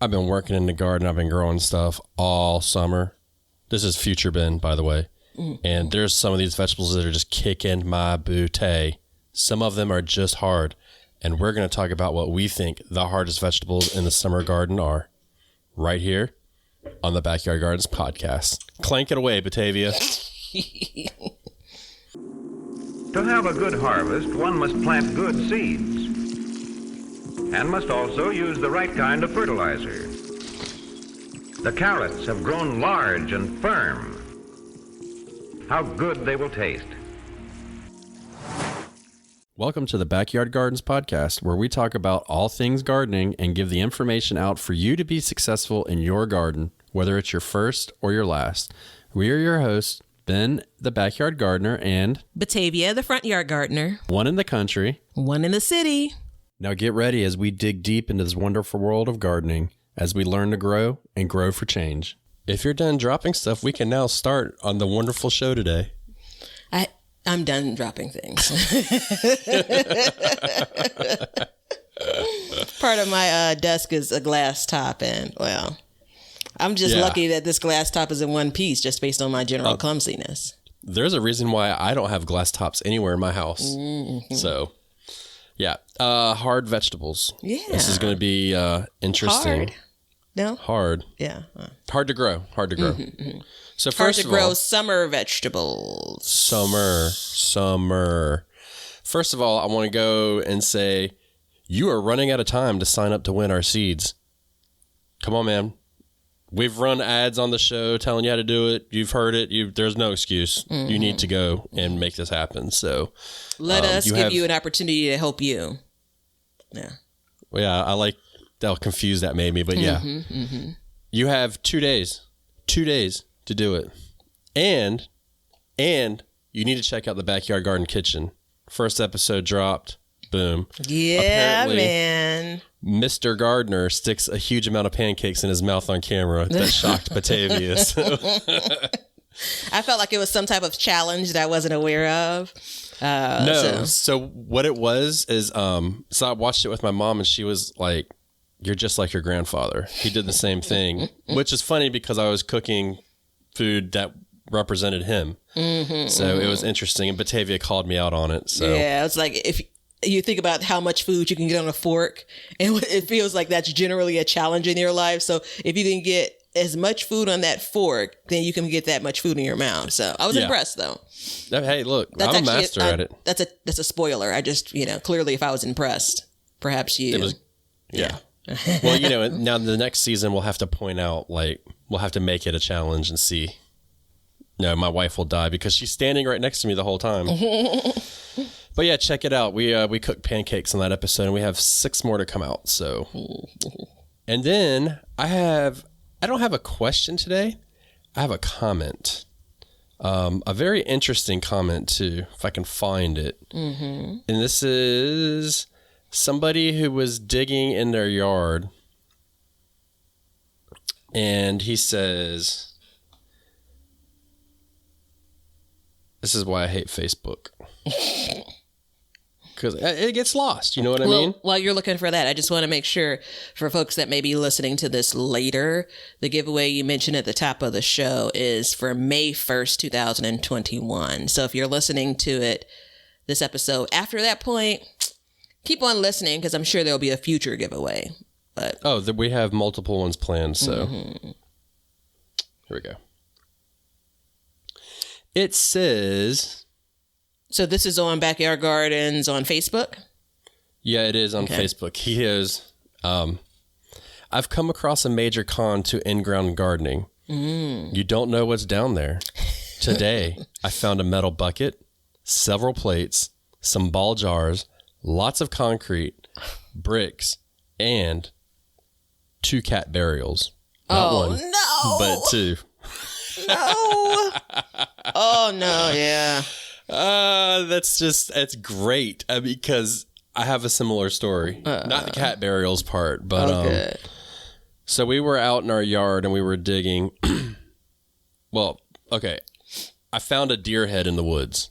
I've been working in the garden. I've been growing stuff all summer. This is future Ben, by the way. And there's some of these vegetables that are just kicking my booty. Some of them are just hard. And we're going to talk about what we think the hardest vegetables in the summer garden are. Right here on the Backyard Gardens podcast. Clank it away, Batavia. To have a good harvest, one must plant good seeds and must also use the right kind of fertilizer. The carrots have grown large and firm. How good they will taste. Welcome to the Backyard Gardens podcast, where we talk about all things gardening and give the information out for you to be successful in your garden, whether it's your first or your last. We are your hosts, Ben, the backyard gardener, and Batavia, the front yard gardener. one in the country, One in the city. Now get ready as we dig deep into this wonderful world of gardening, as we learn to grow and grow for change. If you're done dropping stuff, we can now start on the wonderful show today. I'm done dropping things. Part of my desk is a glass top, and well, I'm just lucky that this glass top is in one piece, just based on my general clumsiness. There's a reason why I don't have glass tops anywhere in my house. Mm-hmm. So, yeah. Hard vegetables. Yeah. This is going to be interesting. Hard? No? Hard. Yeah. Hard to grow. Hard to grow. Mm-hmm. So first of all, hard to grow summer vegetables. Summer. First of all, I want to go and say, you are running out of time to sign up to win our seeds. Come on, man. We've run ads on the show telling you how to do it. You've heard it. There's no excuse. Mm-hmm. You need to go and make this happen. So let us give you an opportunity to help you. Yeah. Well, yeah, I like how confused that made me, but yeah. Mm-hmm. You have 2 days. 2 days to do it. And you need to check out the Backyard Garden Kitchen. First episode dropped. Boom. Yeah, apparently, man. Mr. Gardener sticks a huge amount of pancakes in his mouth on camera. That shocked Batavia. So. I felt like it was some type of challenge that I wasn't aware of. So what it was is, so I watched it with my mom and she was like, "You're just like your grandfather. He did the same thing," which is funny because I was cooking food that represented him. Mm-hmm, so it was interesting. And Batavia called me out on it. So yeah, it's like if you think about how much food you can get on a fork, and it feels like that's generally a challenge in your life. So if you can get as much food on that fork, then you can get that much food in your mouth. So I was impressed, though. Hey, look, I'm a master at it. That's a spoiler. I just, clearly if I was impressed, perhaps you. It was, yeah. Well, now the next season we'll have to point out, like, we'll have to make it a challenge and see. No, my wife will die because she's standing right next to me the whole time. But yeah, check it out. We cooked pancakes in that episode, and we have 6 more to come out. So, and then I don't have a question today. I have a comment, a very interesting comment too, if I can find it. Mm-hmm. And this is somebody who was digging in their yard, and he says, "This is why I hate Facebook." Because it gets lost, you know what I mean? While you're looking for that, I just want to make sure for folks that may be listening to this later, the giveaway you mentioned at the top of the show is for May 1st, 2021. So if you're listening to this episode after that point, keep on listening because I'm sure there'll be a future giveaway. But we have multiple ones planned, so here we go. It says... So this is on Backyard Gardens on Facebook? Yeah, it is on Facebook. He is, I've come across a major con to in-ground gardening. You don't know what's down there. Today, I found a metal bucket, several plates, some ball jars, lots of concrete, bricks, and 2 cat burials. Not one, but 2. No. Oh, no, yeah. That's great because I have a similar story. Not the cat burials part, but so we were out in our yard and we were digging. Well, okay. I found a deer head in the woods.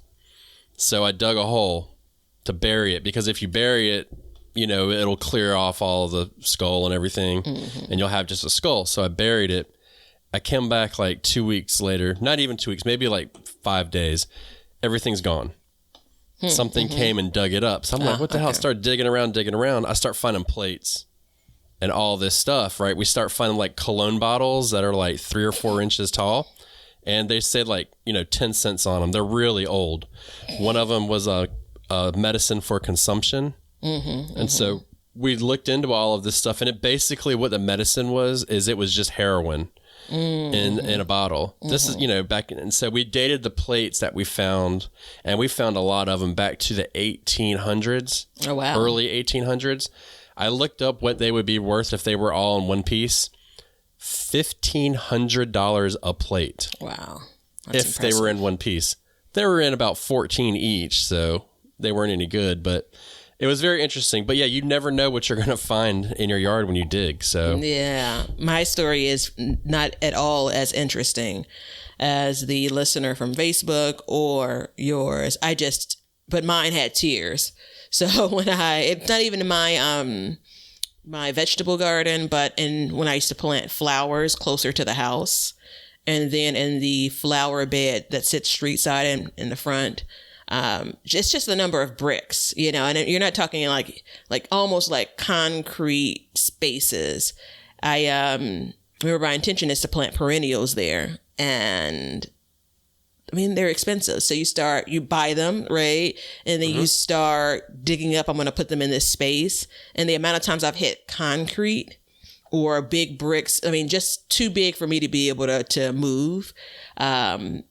So I dug a hole to bury it because if you bury it it'll clear off all the skull and everything, and you'll have just a skull. So I buried it. I came back like 2 weeks later, not even 2 weeks, maybe like 5 days. Everything's gone. Something came and dug it up. So I'm like, what the hell? I started digging around. I start finding plates and all this stuff, right? We start finding like cologne bottles that are like 3 or 4 inches tall. And they said 10 cents on them. They're really old. One of them was a medicine for consumption. And so we looked into all of this stuff, and it basically, what the medicine was, is it was just heroin in a bottle. This is, back in, and so we dated the plates that we found, and we found a lot of them back to the 1800s. Oh, wow. Early 1800s. I looked up what they would be worth if they were all in one piece. $1,500 a plate. Wow. That's if impressive. They were in one piece. They were in about 14 each, so they weren't any good, but it was very interesting. But yeah, you never know what you're going to find in your yard when you dig. So yeah, my story is not at all as interesting as the listener from Facebook or yours. But mine had tears. So it's not even in my vegetable garden, but when I used to plant flowers closer to the house, and then in the flower bed that sits street side in the front, it's just the number of bricks, and you're not talking like almost like concrete spaces. Remember, my intention is to plant perennials there, and I mean, they're expensive. So you buy them, right? And then you start digging up, I'm going to put them in this space. And the amount of times I've hit concrete or big bricks, I mean, just too big for me to be able to move. I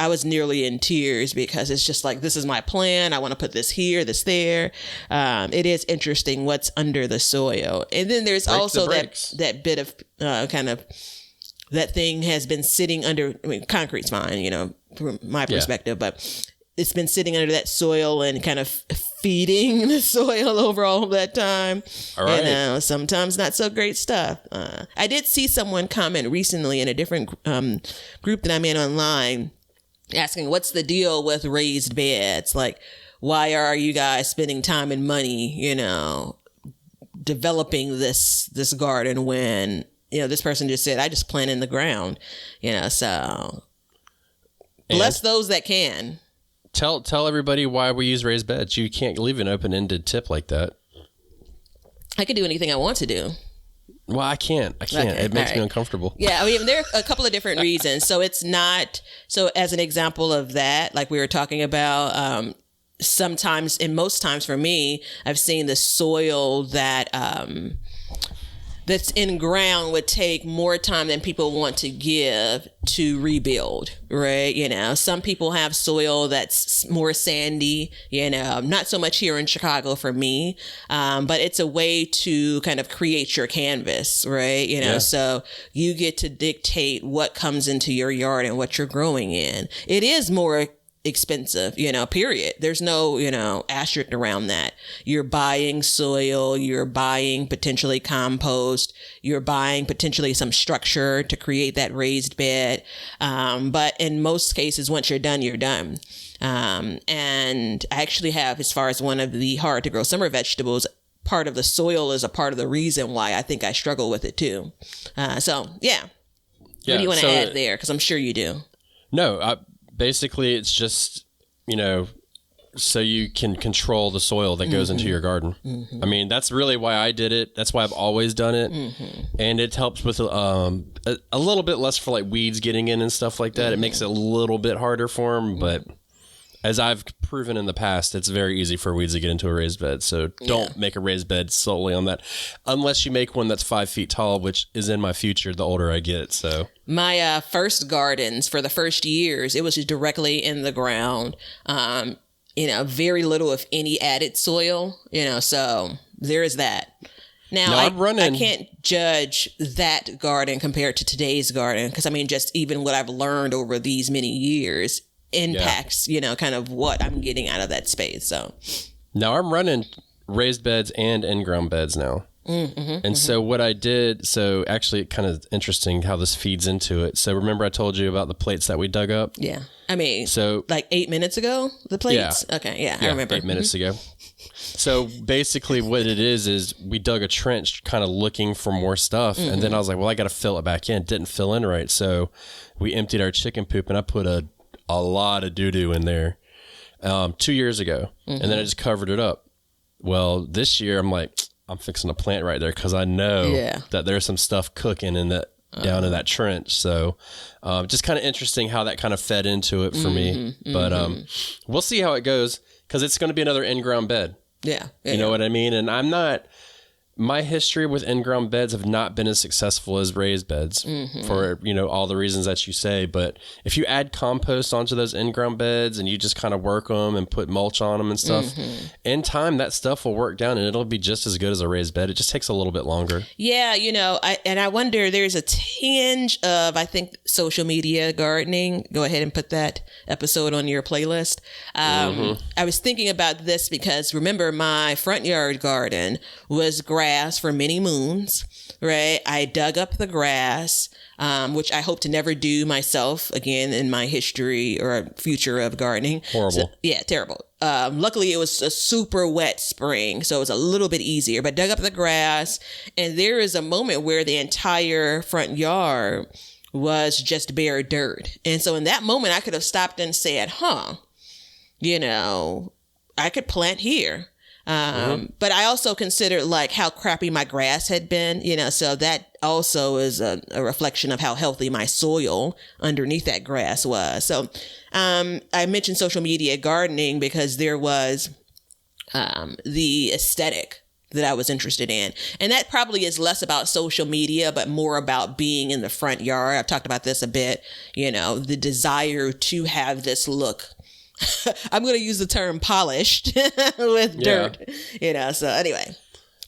was nearly in tears, because it's just like, this is my plan. I want to put this here, this there. It is interesting what's under the soil. And then there's also that bit of kind of, that thing has been sitting under, I mean, concrete's fine, from my perspective, but it's been sitting under that soil and kind of feeding the soil over all that time. All right. Sometimes not so great stuff. I did see someone comment recently in a different group that I'm in online, asking what's the deal with raised beds? Like, why are you guys spending time and money, developing this garden when this person just said, I just plant in the ground, so bless those that can. Tell everybody why we use raised beds. You can't leave an open-ended tip like that. I can do anything I want to do. Well, I can't. Okay, it makes me uncomfortable. Yeah, I mean, there are a couple of different reasons. So it's not, so as an example of that, like we were talking about, sometimes, and most times for me, I've seen the soil that's in ground would take more time than people want to give to rebuild, right? Some people have soil that's more sandy, not so much here in Chicago for me, but it's a way to kind of create your canvas, right? So you get to dictate what comes into your yard and what you're growing in. It is more expensive, period. There's no, asterisk around that. You're buying soil, you're buying potentially compost, you're buying potentially some structure to create that raised bed. But in most cases, once you're done, you're done. And I actually have, as far as one of the hard to grow summer vegetables, part of the soil is a part of the reason why I think I struggle with it too. So yeah. What do you want to add there? Because I'm sure you do. No, basically, it's just, so you can control the soil that goes into your garden. I mean, that's really why I did it. That's why I've always done it. And it helps with a little bit less for like weeds getting in and stuff like that. It makes it a little bit harder for them. But as I've proven in the past, it's very easy for weeds to get into a raised bed. So don't make a raised bed solely on that, unless you make one that's 5 feet tall, which is in my future the older I get. So my first gardens for the first years, it was just directly in the ground. Very little, if any, added soil. So there is that. Now, I can't judge that garden compared to today's garden, because I mean, just even what I've learned over these many years impacts, kind of what I'm getting out of that space. So now I'm running raised beds and in-ground beds now. So what I did, so actually kind of interesting how this feeds into it. So remember I told you about the plates that we dug up? Yeah. I mean, so like 8 minutes ago, the plates? Yeah. Okay. Yeah, I remember. 8 minutes ago. So basically what it is we dug a trench kind of looking for more stuff. And then I was like, well, I got to fill it back in. It didn't fill in right. So we emptied our chicken poop and I put a lot of doo-doo in there 2 years ago. And then I just covered it up. Well, this year I'm like, I'm fixing a plant right there because I know that there's some stuff cooking in that down in that trench. So just kind of interesting how that kind of fed into it for me. But we'll see how it goes because it's going to be another in-ground bed. Yeah. You know what I mean? And my history with in-ground beds have not been as successful as raised beds for, all the reasons that you say. But if you add compost onto those in-ground beds and you just kind of work them and put mulch on them and stuff, in time, that stuff will work down and it'll be just as good as a raised bed. It just takes a little bit longer. Yeah. I wonder, there's a tinge of, I think, social media gardening. Go ahead and put that episode on your playlist. I was thinking about this because remember my front yard garden was grass for many moons, right? I dug up the grass, which I hope to never do myself again in my history or future of gardening. Horrible. So, yeah, terrible. Luckily, it was a super wet spring, so it was a little bit easier, but dug up the grass. And there is a moment where the entire front yard was just bare dirt. And so in that moment, I could have stopped and said, I could plant here. But I also considered like how crappy my grass had been, so that also is a reflection of how healthy my soil underneath that grass was. So, I mentioned social media gardening because there was, the aesthetic that I was interested in. And that probably is less about social media, but more about being in the front yard. I've talked about this a bit, the desire to have this look. I'm going to use the term polished with dirt, so anyway.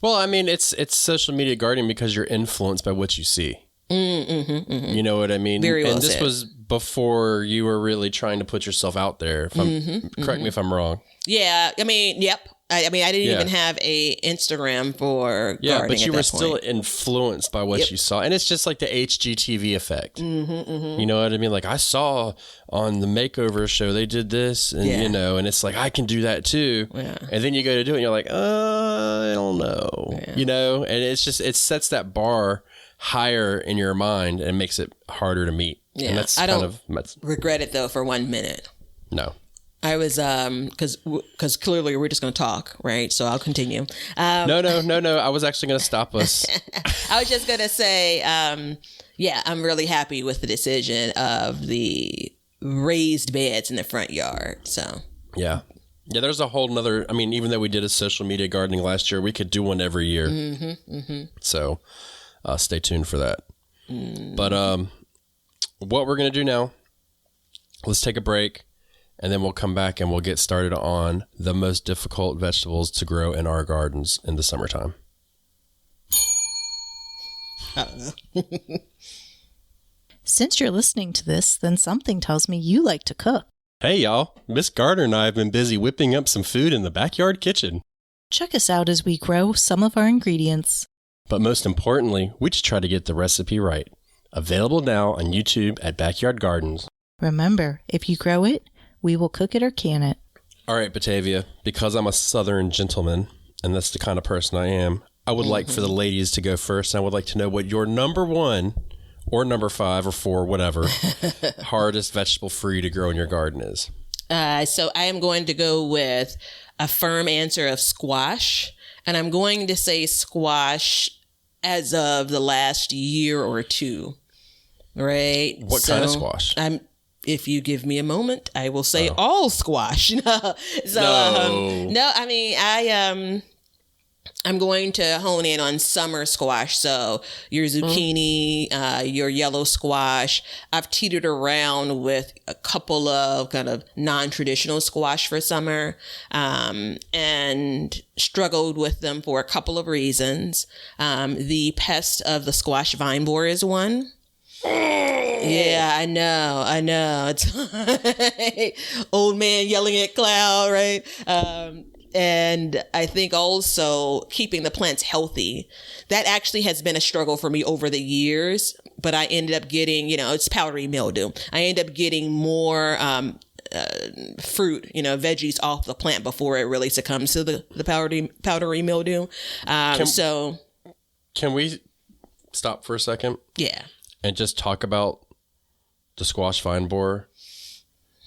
Well, I mean, it's social media gardening because you're influenced by what you see. You know what I mean? Very well and this said. was before you were really trying to put yourself out there. Correct me if I'm wrong. Yeah. I mean, yep. I didn't even have a Instagram for gardening but you at were that still point. Influenced by what you saw. And it's just like the HGTV effect. You know what I mean? Like I saw on the makeover show, they did this and, and it's like, I can do that too. Yeah. And then you go to do it and you're like, I don't know, and it's just, it sets that bar higher in your mind and makes it harder to meet. Yeah. And that's I kind don't of regret it though for 1 minute. No. I was, because clearly we're just going to talk, right? So I'll continue. No. I was actually going to stop us. I was just going to say, I'm really happy with the decision of the raised beds in the front yard. So Yeah, there's a whole nother, I mean, even though we did a social media gardening last year, we could do one every year. So stay tuned for that. But what we're going to do now, let's take a break. And then we'll come back and we'll get started on the most difficult vegetables to grow in our gardens in the summertime. Since you're listening to this, then something tells me you like to cook. Hey, y'all. Miss Gardner and I have been busy whipping up some food in the backyard kitchen. Check us out as we grow some of our ingredients. But most importantly, we just try to get the recipe right. Available now on YouTube at Backyard Gardens. Remember, if you grow it, we will cook it or can it. All right, Batavia, because I'm a Southern gentleman, and that's the kind of person I am, I would like for the ladies to go first. And I would like to know what your number 1 or number 5 or 4, whatever, hardest vegetable for you to grow in your garden is. So I am going to go with a firm answer of squash. And I'm going to say squash as of the last year or two. Right? What kind of squash? If you give me a moment, I will say all squash. No, I mean, I'm going to hone in on summer squash. So your zucchini, your yellow squash. I've teetered around with a couple of kind of non-traditional squash for summer, and struggled with them for a couple of reasons. The pest of the squash vine borer is one. Yeah, I know. It's old man yelling at cloud, right? And I think also keeping the plants healthy. That actually has been a struggle for me over the years, but I ended up getting, it's powdery mildew. I ended up getting more fruit, veggies off the plant before it really succumbs to the powdery mildew. Can we stop for a second? Yeah. And just talk about the squash vine borer?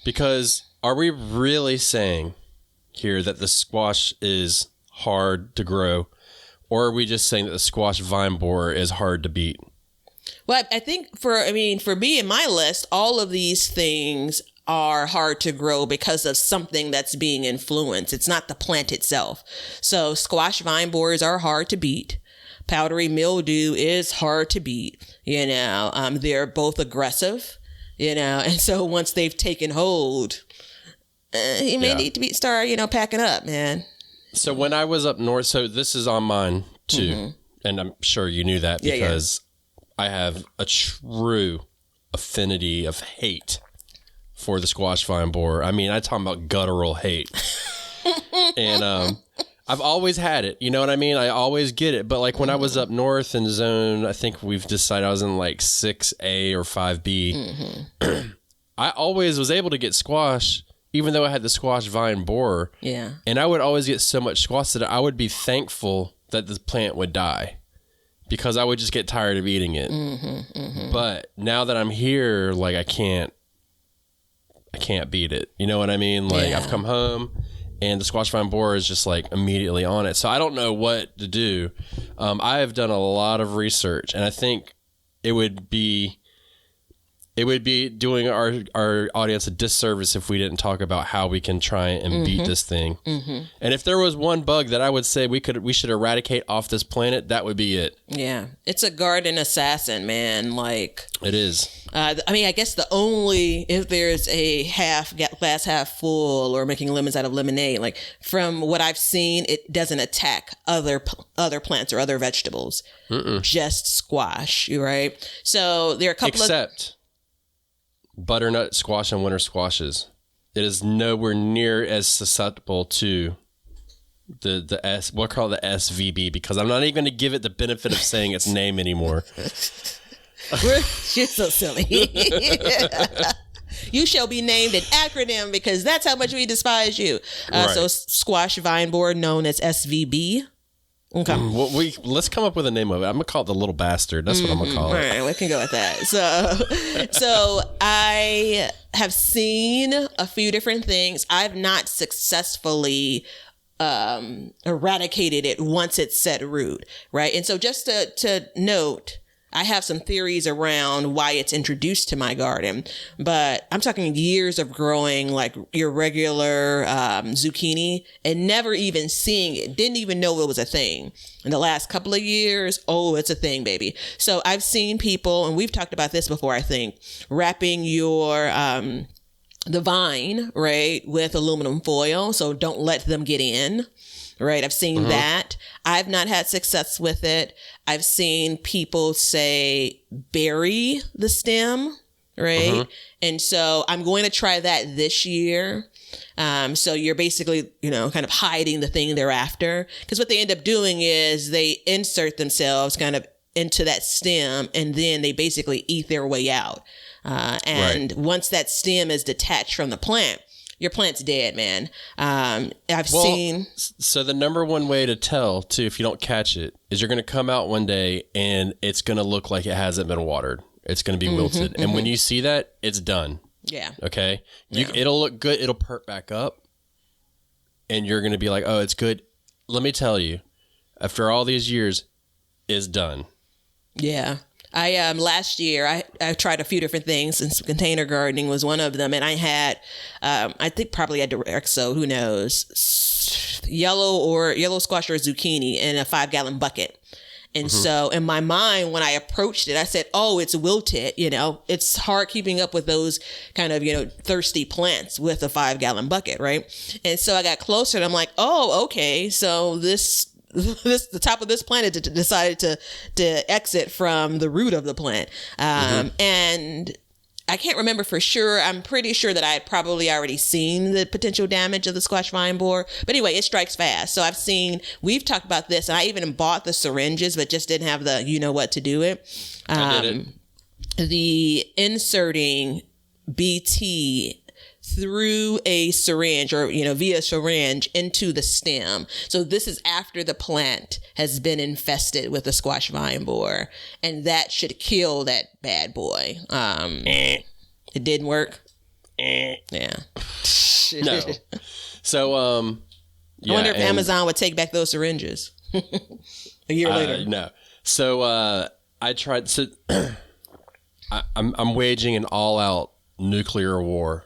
Because are we really saying here that the squash is hard to grow, or are we just saying that the squash vine borer is hard to beat? Well, I think for me in my list, all of these things are hard to grow because of something that's being influenced. It's not the plant itself. So squash vine borers are hard to beat. Powdery mildew is hard to beat. They're both aggressive, and so once they've taken hold, you may need to start packing up, man. So when I was up north, so this is on mine too, and I'm sure you knew that because I have a true affinity of hate for the squash vine borer. I mean, I'm talking about guttural hate. And I've always had it. You know what I mean? I always get it. But like when I was up north in zone, I think we've decided I was in like 6A or 5B. I always was able to get squash, even though I had the squash vine borer. Yeah. And I would always get so much squash that I would be thankful that the plant would die, because I would just get tired of eating it. But now that I'm here, like I can't beat it. You know what I mean? Like I've come home and the squash vine borer is just like immediately on it. So I don't know what to do. I have done a lot of research, and I think it would be doing our audience a disservice if we didn't talk about how we can try and beat this thing. And if there was one bug that I would say we should eradicate off this planet, that would be it. Yeah. It's a garden assassin, man. Like it is. I guess if there's a glass half full or making lemons out of lemonade, like from what I've seen, it doesn't attack other plants or other vegetables, just squash. Right. So there are a couple Except butternut squash and winter squashes. It is nowhere near as susceptible to we'll call it the SVB, because I'm not even going to give it the benefit of saying its name anymore. You're so silly. You shall be named an acronym, because that's how much we despise you. Right. So squash vine borer, known as SVB. Okay. Well, let's come up with a name of it. I'm gonna call it the little bastard. That's what I'm gonna call it. All right, we can go with that. So I have seen a few different things. I've not successfully eradicated it once it's set root, right? And so just to note, I have some theories around why it's introduced to my garden, but I'm talking years of growing like your regular zucchini and never even seeing it. Didn't even know it was a thing. In the last couple of years, it's a thing, baby. So I've seen people, and we've talked about this before, I think, wrapping your the vine, right, with aluminum foil, so don't let them get in. Right. I've seen that. I've not had success with it. I've seen people say bury the stem. Right. And so I'm going to try that this year. So you're basically, kind of hiding the thing they're after, because what they end up doing is they insert themselves kind of into that stem, and then they basically eat their way out. Once that stem is detached from the plant, your plant's dead, man. So the number one way to tell, too, if you don't catch it, is you're going to come out one day and it's going to look like it hasn't been watered. It's going to be wilted. And when you see that, it's done. Yeah. Okay? It'll look good. It'll perk back up. And you're going to be like, oh, it's good. Let me tell you, after all these years, it's done. Yeah. I last year I tried a few different things, and container gardening was one of them. And I had I think probably a Direxo, who knows, yellow squash or zucchini in a 5-gallon bucket. And so in my mind, when I approached it, I said, oh, it's wilted. It's hard keeping up with those kind of, thirsty plants with a 5-gallon bucket. Right. And so I got closer and I'm like, oh, okay. So the top of this plant decided to exit from the root of the plant. And I can't remember for sure. I'm pretty sure that I had probably already seen the potential damage of the squash vine borer. But anyway, it strikes fast. So we've talked about this, and I even bought the syringes, but just didn't have the what to do it. I did it. The inserting BT through a syringe or, via syringe into the stem. So this is after the plant has been infested with the squash vine borer, and that should kill that bad boy. It didn't work. Yeah. No. So, I wonder if Amazon would take back those syringes a year later. No. So, I tried. So, I'm waging an all-out nuclear war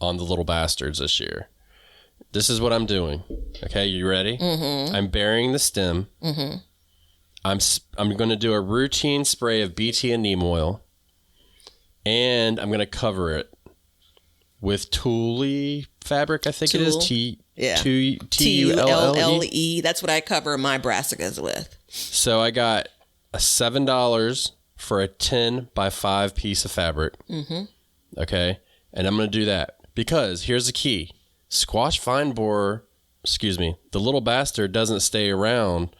on the little bastards this year. This is what I'm doing. Okay, you ready? Mm-hmm. I'm burying the stem. Mm-hmm. I'm going to do a routine spray of BT and neem oil, and I'm going to cover it with Thule fabric. I think it is Tulle. That's what I cover my brassicas with. So I got a $7 for a 10 by 5 piece of fabric. Mm-hmm. Okay, and I'm going to do that. Because here's the key. Squash vine borer, the little bastard doesn't stay around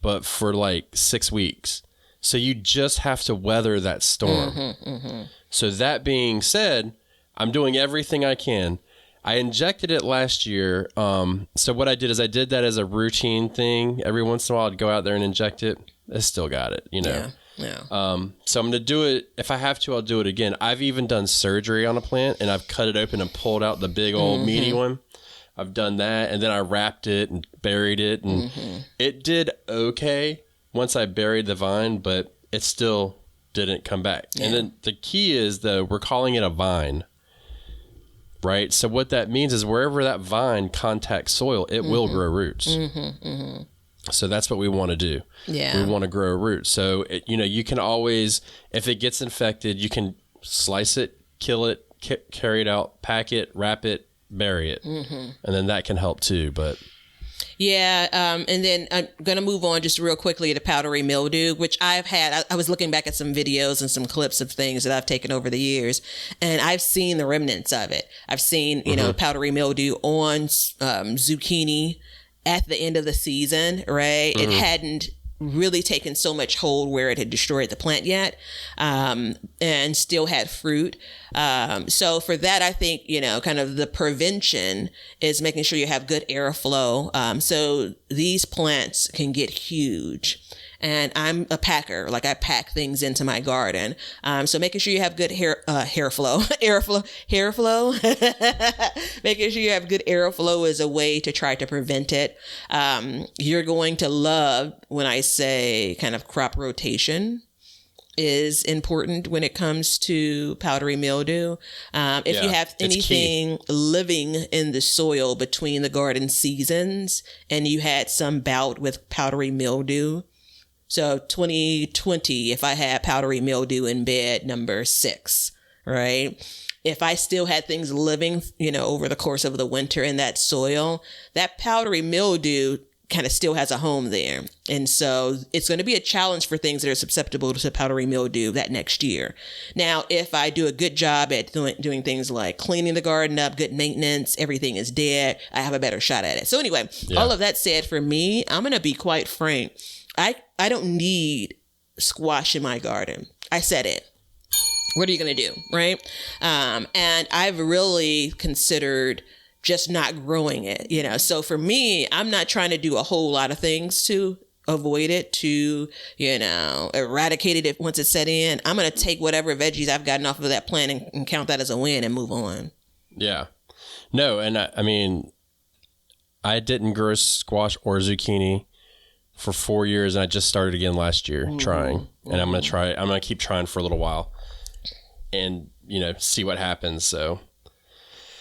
but for like 6 weeks. So you just have to weather that storm. Mm-hmm, mm-hmm. So that being said, I'm doing everything I can. I injected it last year. So what I did is I did that as a routine thing. Every once in a while I'd go out there and inject it. I still got it, Yeah. So I'm going to do it. If I have to, I'll do it again. I've even done surgery on a plant, and I've cut it open and pulled out the big old meaty one. I've done that, and then I wrapped it and buried it, and it did okay once I buried the vine, but it still didn't come back. Yeah. And then the key is, though, we're calling it a vine, right? So what that means is wherever that vine contacts soil, it will grow roots. Mm-hmm, mm-hmm. So that's what we want to do. Yeah. We want to grow roots. So, you can always, if it gets infected, you can slice it, kill it, carry it out, pack it, wrap it, bury it. Mm-hmm. And then that can help too. But yeah. And then I'm going to move on just real quickly to powdery mildew, which I've had. I was looking back at some videos and some clips of things that I've taken over the years, and I've seen the remnants of it. I've seen, powdery mildew on zucchini at the end of the season, right? It hadn't really taken so much hold where it had destroyed the plant yet, and still had fruit. So for that, I think, kind of the prevention is making sure you have good airflow. So these plants can get huge. And I'm a packer, like I pack things into my garden. So making sure you have good hair flow, making sure you have good airflow is a way to try to prevent it. You're going to love when I say kind of crop rotation is important when it comes to powdery mildew. If you have anything living in the soil between the garden seasons and you had some bout with powdery mildew, so 2020, if I had powdery mildew in bed number 6, right? If I still had things living, over the course of the winter in that soil, that powdery mildew kind of still has a home there. And so it's going to be a challenge for things that are susceptible to powdery mildew that next year. Now, if I do a good job at doing things like cleaning the garden up, good maintenance, everything is dead, I have a better shot at it. So anyway, all of that said, for me, I'm going to be quite frank. I don't need squash in my garden. I said it. What are you going to do? Right. And I've really considered just not growing it, So for me, I'm not trying to do a whole lot of things to avoid it, to, eradicate it once it's set in. I'm going to take whatever veggies I've gotten off of that plant and count that as a win and move on. Yeah. No. And I mean, I didn't grow squash or zucchini for 4 years, and I just started again last year trying, and I'm going to keep trying for a little while and, see what happens. So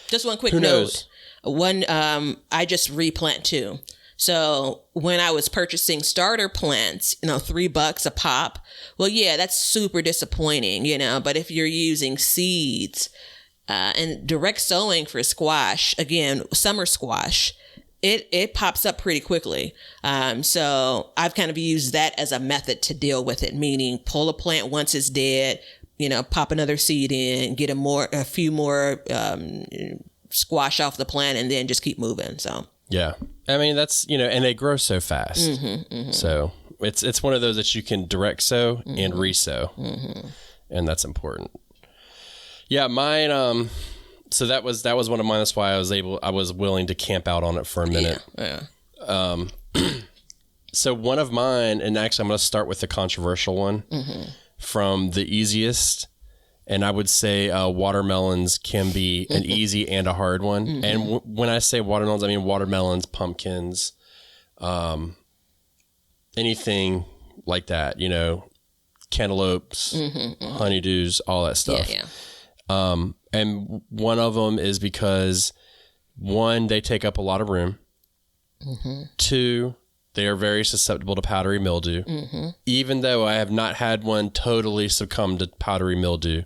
just one quick note. I just replant too. So when I was purchasing starter plants, $3 a pop. Well, yeah, that's super disappointing, but if you're using seeds, and direct sowing for squash, again, summer squash, it pops up pretty quickly. So I've kind of used that as a method to deal with it, meaning pull a plant once it's dead, pop another seed in, get a few more squash off the plant, and then just keep moving. So yeah, I mean, that's, and they grow so fast. Mm-hmm, mm-hmm. So it's one of those that you can direct sow and resow, and that's important. Yeah, mine. So that was one of mine. That's why I was willing to camp out on it for a minute. Yeah. So one of mine, and actually I'm going to start with the controversial one from the easiest. And I would say watermelons can be an easy and a hard one. And when I say watermelons, I mean watermelons, pumpkins, anything like that, cantaloupes, honeydews, all that stuff. Yeah. And one of them is because, one, they take up a lot of room. Two, they are very susceptible to powdery mildew. Even though I have not had one totally succumb to powdery mildew.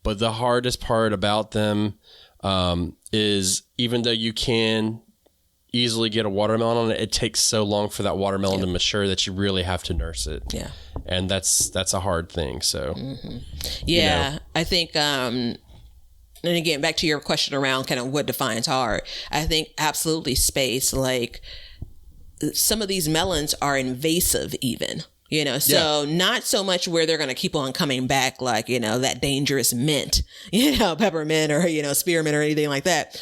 But the hardest part about them is, even though you can easily get a watermelon on it, it takes so long for that watermelon to mature that you really have to nurse it. Yeah. And that's a hard thing. So, yeah, I think, and again, back to your question around kind of what defines hard, I think absolutely space, like some of these melons are invasive even. So not so much where they're going to keep on coming back, like, that dangerous mint, peppermint or, spearmint or anything like that.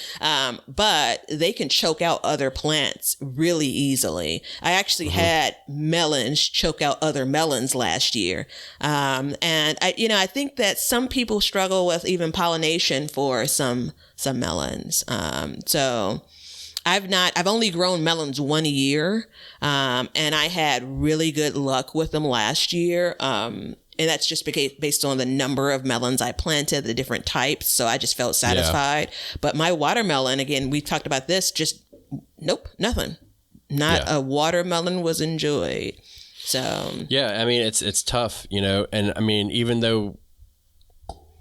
But they can choke out other plants really easily. I actually had melons choke out other melons last year. And I think that some people struggle with even pollination for some melons. So I've only grown melons 1 year, and I had really good luck with them last year. And that's just based on the number of melons I planted, the different types. So I just felt satisfied. Yeah. But my watermelon, again, we talked about this, nope, nothing. Not a watermelon was enjoyed. So yeah, I mean, it's tough, and I mean, even though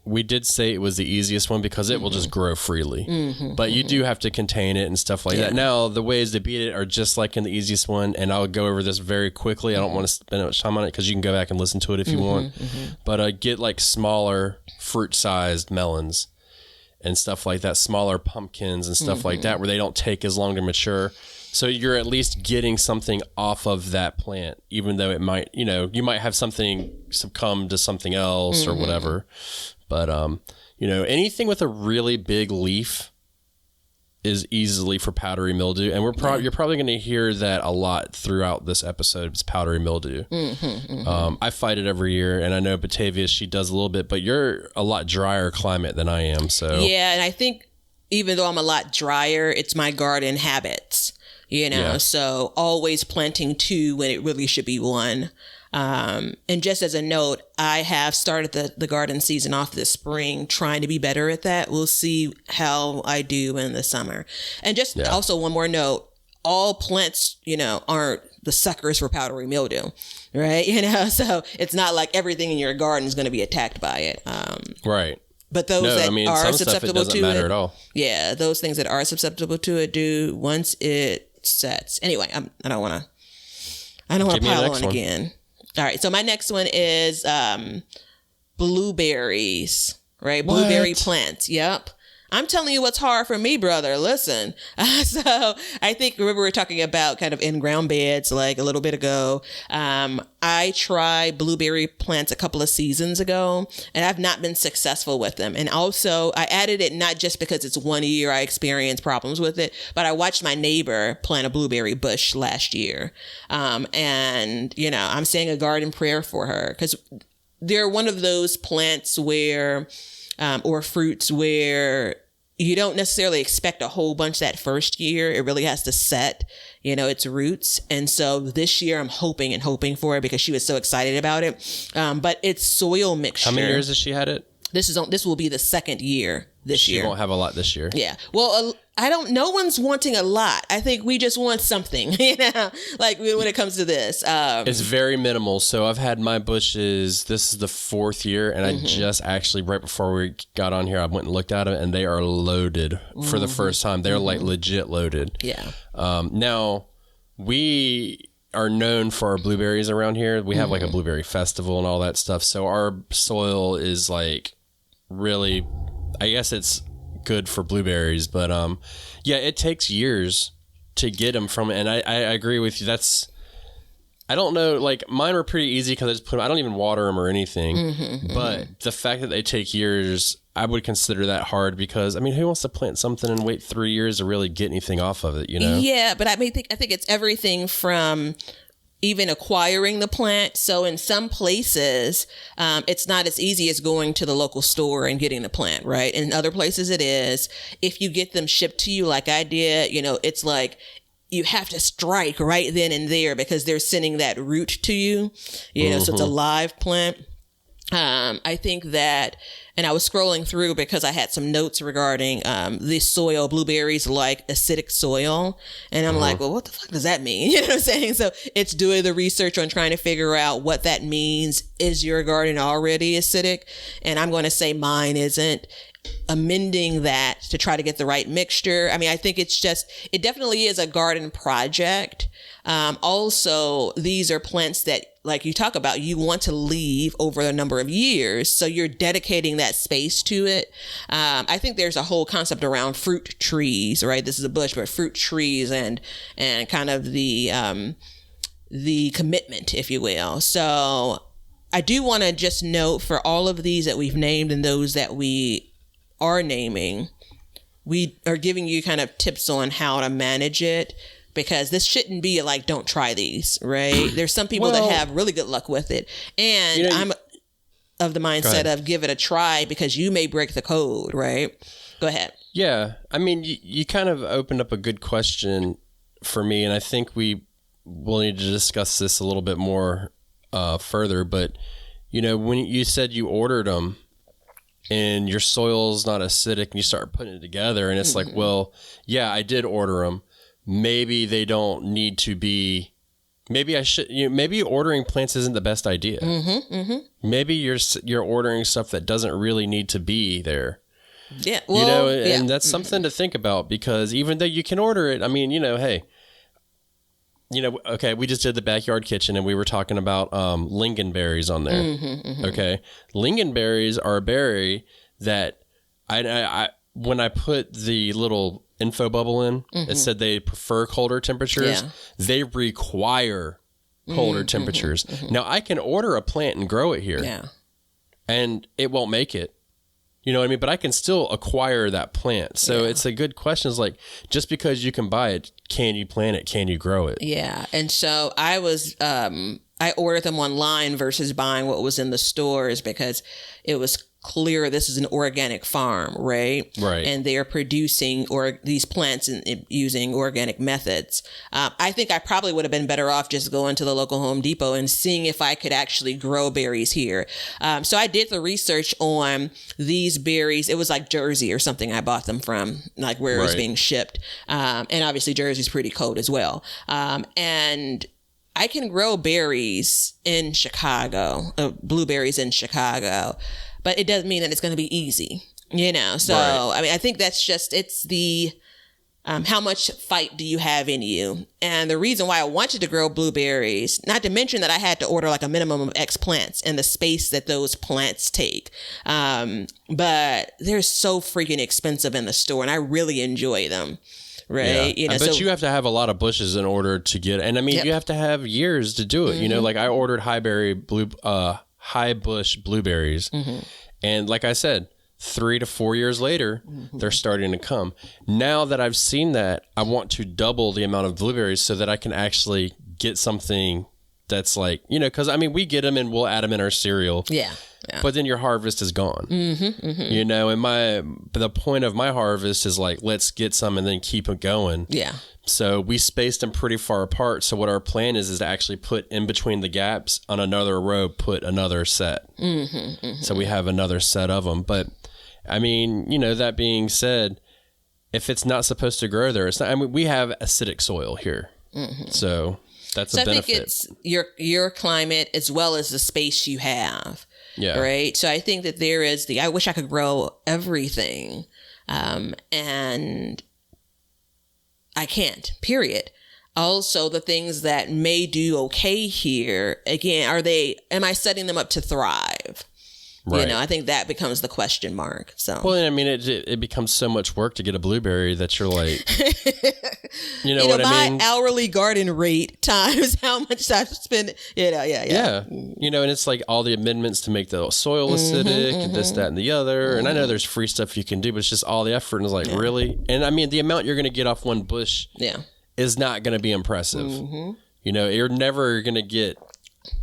we did say it was the easiest one because it will just grow freely, but you do have to contain it and stuff like that. Now, the ways to beat it are just like in the easiest one, and I'll go over this very quickly. I don't want to spend much time on it because you can go back and listen to it if you want. But get like smaller fruit-sized melons and stuff like that, smaller pumpkins and stuff like that, where they don't take as long to mature. So you're at least getting something off of that plant, even though it might, you might have something succumb to something else or whatever. But, anything with a really big leaf is easily for powdery mildew. And you're probably going to hear that a lot throughout this episode. It's powdery mildew. I fight it every year. And I know Batavia, she does a little bit, but you're a lot drier climate than I am. So yeah. And I think even though I'm a lot drier, it's my garden habits, so always planting 2 when it really should be 1. And just as a note, I have started the garden season off this spring, trying to be better at that. We'll see how I do in the summer. And just also one more note, all plants, aren't the suckers for powdery mildew, right? So it's not like everything in your garden is going to be attacked by it. Right. But those are susceptible to it, matter at all. Yeah, those things that are susceptible to it do once it sets. Anyway, I don't want to pile on again. All right. So my next one is blueberries, right? What? Blueberry plants. Yep. I'm telling you what's hard for me, brother. Listen. So I think, remember we were talking about kind of in-ground beds like a little bit ago. I tried blueberry plants a couple of seasons ago, and I've not been successful with them. And also I added it not just because it's 1 year I experienced problems with it, but I watched my neighbor plant a blueberry bush last year. And, I'm saying a garden prayer for her because they're one of those plants where, or fruits where you don't necessarily expect a whole bunch that first year. It really has to set, its roots. And so this year I'm hoping for it because she was so excited about it. But it's soil mixture. How many years has she had it? This will be the second year this year. She won't have a lot this year. Yeah. Well, no one's wanting a lot. I think we just want something, like when it comes to this. It's very minimal. So I've had my bushes, this is the 4th year. And I just actually, right before we got on here, I went and looked at them and they are loaded for the first time. They're like legit loaded. Yeah. Now we are known for our blueberries around here. We have like a blueberry festival and all that stuff. So our soil is like really, I guess it's good for blueberries, but it takes years to get them from, and I agree with you. I don't know, like mine were pretty easy because I don't even water them or anything, but the fact that they take years, I would consider that hard because, I mean, who wants to plant something and wait 3 years to really get anything off of it, you know? Yeah, but I think it's everything from even acquiring the plant. So in some places, it's not as easy as going to the local store and getting the plant, right? In other places it is. If you get them shipped to you like I did, you know, it's like you have to strike right then and there because they're sending that root to you, you know, so it's a live plant. I think that, and I was scrolling through because I had some notes regarding this soil, blueberries like acidic soil. And I'm like, well, what the fuck does that mean? You know what I'm saying? So it's doing the research on trying to figure out what that means. Is your garden already acidic? And I'm going to say mine isn't. Amending that to try to get the right mixture. I mean, I think it's just, it definitely is a garden project. Also, these are plants that, like you talk about, you want to leave over a number of years. So you're dedicating that space to it. I think there's a whole concept around fruit trees, right? This is a bush, but fruit trees and kind of the commitment, if you will. So I do want to just note for all of these that we've named and those that we are naming, we are giving you kind of tips on how to manage it, because this shouldn't be like, don't try these, right? There's some people that have really good luck with it. And you know, I'm of the mindset of give it a try because you may break the code, right? Go ahead. Yeah. I mean, you kind of opened up a good question for me, and I think we will need to discuss this a little bit more further. But, you know, when you said you ordered them, and your soil's not acidic and you start putting it together and it's like, well, yeah, I did order them. Maybe they don't need to be, maybe I should, maybe ordering plants isn't the best idea. Maybe you're ordering stuff that doesn't really need to be there. Yeah. Well, and that's something to think about, because even though you can order it, I mean, hey, okay, we just did the backyard kitchen and we were talking about lingonberries on there. Okay. Lingonberries are a berry that I when I put the little info bubble in, it said they prefer colder temperatures. Yeah. They require colder temperatures. Now I can order a plant and grow it here. Yeah. And it won't make it. You know what I mean? But I can still acquire that plant. So it's a good question. It's like, just because you can buy it, can you plant it? Can you grow it? Yeah. And so I was, I ordered them online versus buying what was in the stores because it was clear this is an organic farm, right? Right. And they're producing these plants using organic methods. I think I probably would have been better off just going to the local Home Depot and seeing if I could actually grow berries here. So I did the research on these berries. It was like Jersey or something I bought them from, like where it was being shipped. And obviously Jersey's pretty cold as well. And I can grow berries in Chicago, blueberries in Chicago, but it doesn't mean that it's going to be easy, So, I mean, I think that's just, it's the, how much fight do you have in you? And the reason why I wanted to grow blueberries, not to mention that I had to order like a minimum of X plants and the space that those plants take. But they're so freaking expensive in the store and I really enjoy them. Right. Yeah. But you have to have a lot of bushes in order to get it. And I mean, you have to have years to do it. Like I ordered high bush blueberries. And like I said, 3 to 4 years later, they're starting to come. Now that I've seen that, I want to double the amount of blueberries so that I can actually get something that's like, because I mean, we get them and we'll add them in our cereal. Yeah. But then your harvest is gone. And the point of my harvest is like, let's get some and then keep it going. Yeah. So we spaced them pretty far apart. So what our plan is to actually put in between the gaps on another row, put another set. So we have another set of them. But I mean, that being said, if it's not supposed to grow there, it's not. I mean, we have acidic soil here. So that's a benefit. I think it's your climate as well as the space you have. Yeah. Right. So I think that there is I wish I could grow everything. And I can't, period. Also, the things that may do okay here, again, am I setting them up to thrive? Right. I think that becomes the question mark. So, well, I mean, it becomes so much work to get a blueberry that you're like, what I mean? My hourly garden rate times how much I've spent, yeah. Yeah. And it's like all the amendments to make the soil acidic and this, that, and the other. And I know there's free stuff you can do, but it's just all the effort. And it's like, really? And I mean, the amount you're going to get off one bush is not going to be impressive. You're never going to get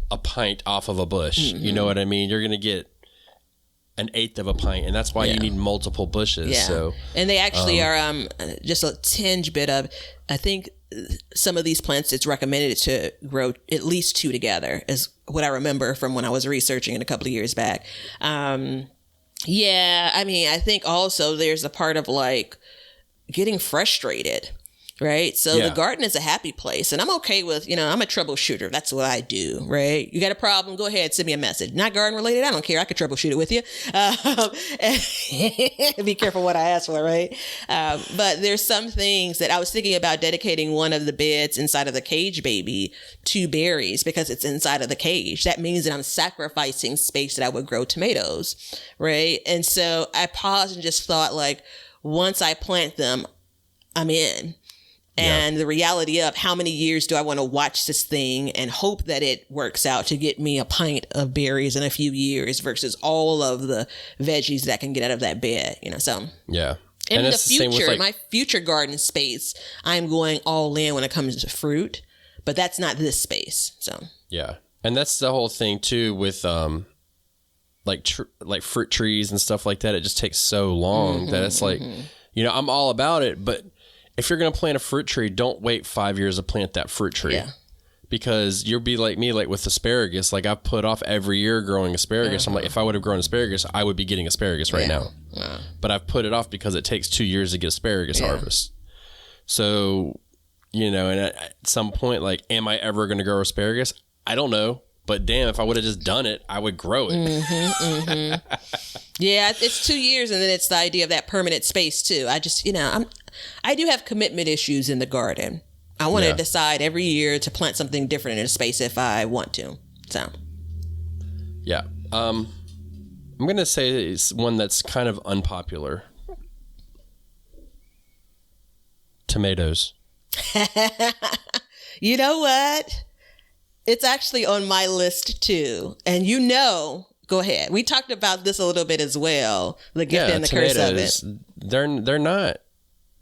a pint off of a bush. You know what I mean? You're going to get an eighth of a pint, and that's why you need multiple bushes. Yeah. So, and they actually are just a tinge bit of, I think some of these plants, it's recommended to grow at least 2 together, is what I remember from when I was researching it a couple of years back. I mean, I think also there's a part of like getting frustrated. Right. So the garden is a happy place, and I'm okay with, I'm a troubleshooter. That's what I do. Right. You got a problem? Go ahead. Send me a message. Not garden related. I don't care. I could troubleshoot it with you. Be careful what I ask for. Right. But there's some things that I was thinking about dedicating one of the beds inside of the cage baby to berries because it's inside of the cage. That means that I'm sacrificing space that I would grow tomatoes. Right. And so I paused and just thought, like, once I plant them, I'm in. And the reality of how many years do I want to watch this thing and hope that it works out to get me a pint of berries in a few years versus all of the veggies that I can get out of that bed, So in the future, my future garden space, I'm going all in when it comes to fruit, but that's not this space. So and that's the whole thing too with like fruit trees and stuff like that. It just takes so long that it's like, I'm all about it, but if you're going to plant a fruit tree, don't wait 5 years to plant that fruit tree because you'll be like me, like with asparagus. Like I've put off every year growing asparagus. I'm like, if I would have grown asparagus, I would be getting asparagus right now. But I've put it off because it takes 2 years to get asparagus harvest. So, and at some point, like, am I ever going to grow asparagus? I don't know. But damn, if I would have just done it, I would grow it. Yeah, it's 2 years, and then it's the idea of that permanent space too. I just, I do have commitment issues in the garden. I want to decide every year to plant something different in a space if I want to. So, I'm gonna say it's one that's kind of unpopular. Tomatoes. You know what? It's actually on my list too, and go ahead. We talked about this a little bit as well. The gift and the curse of it. They're not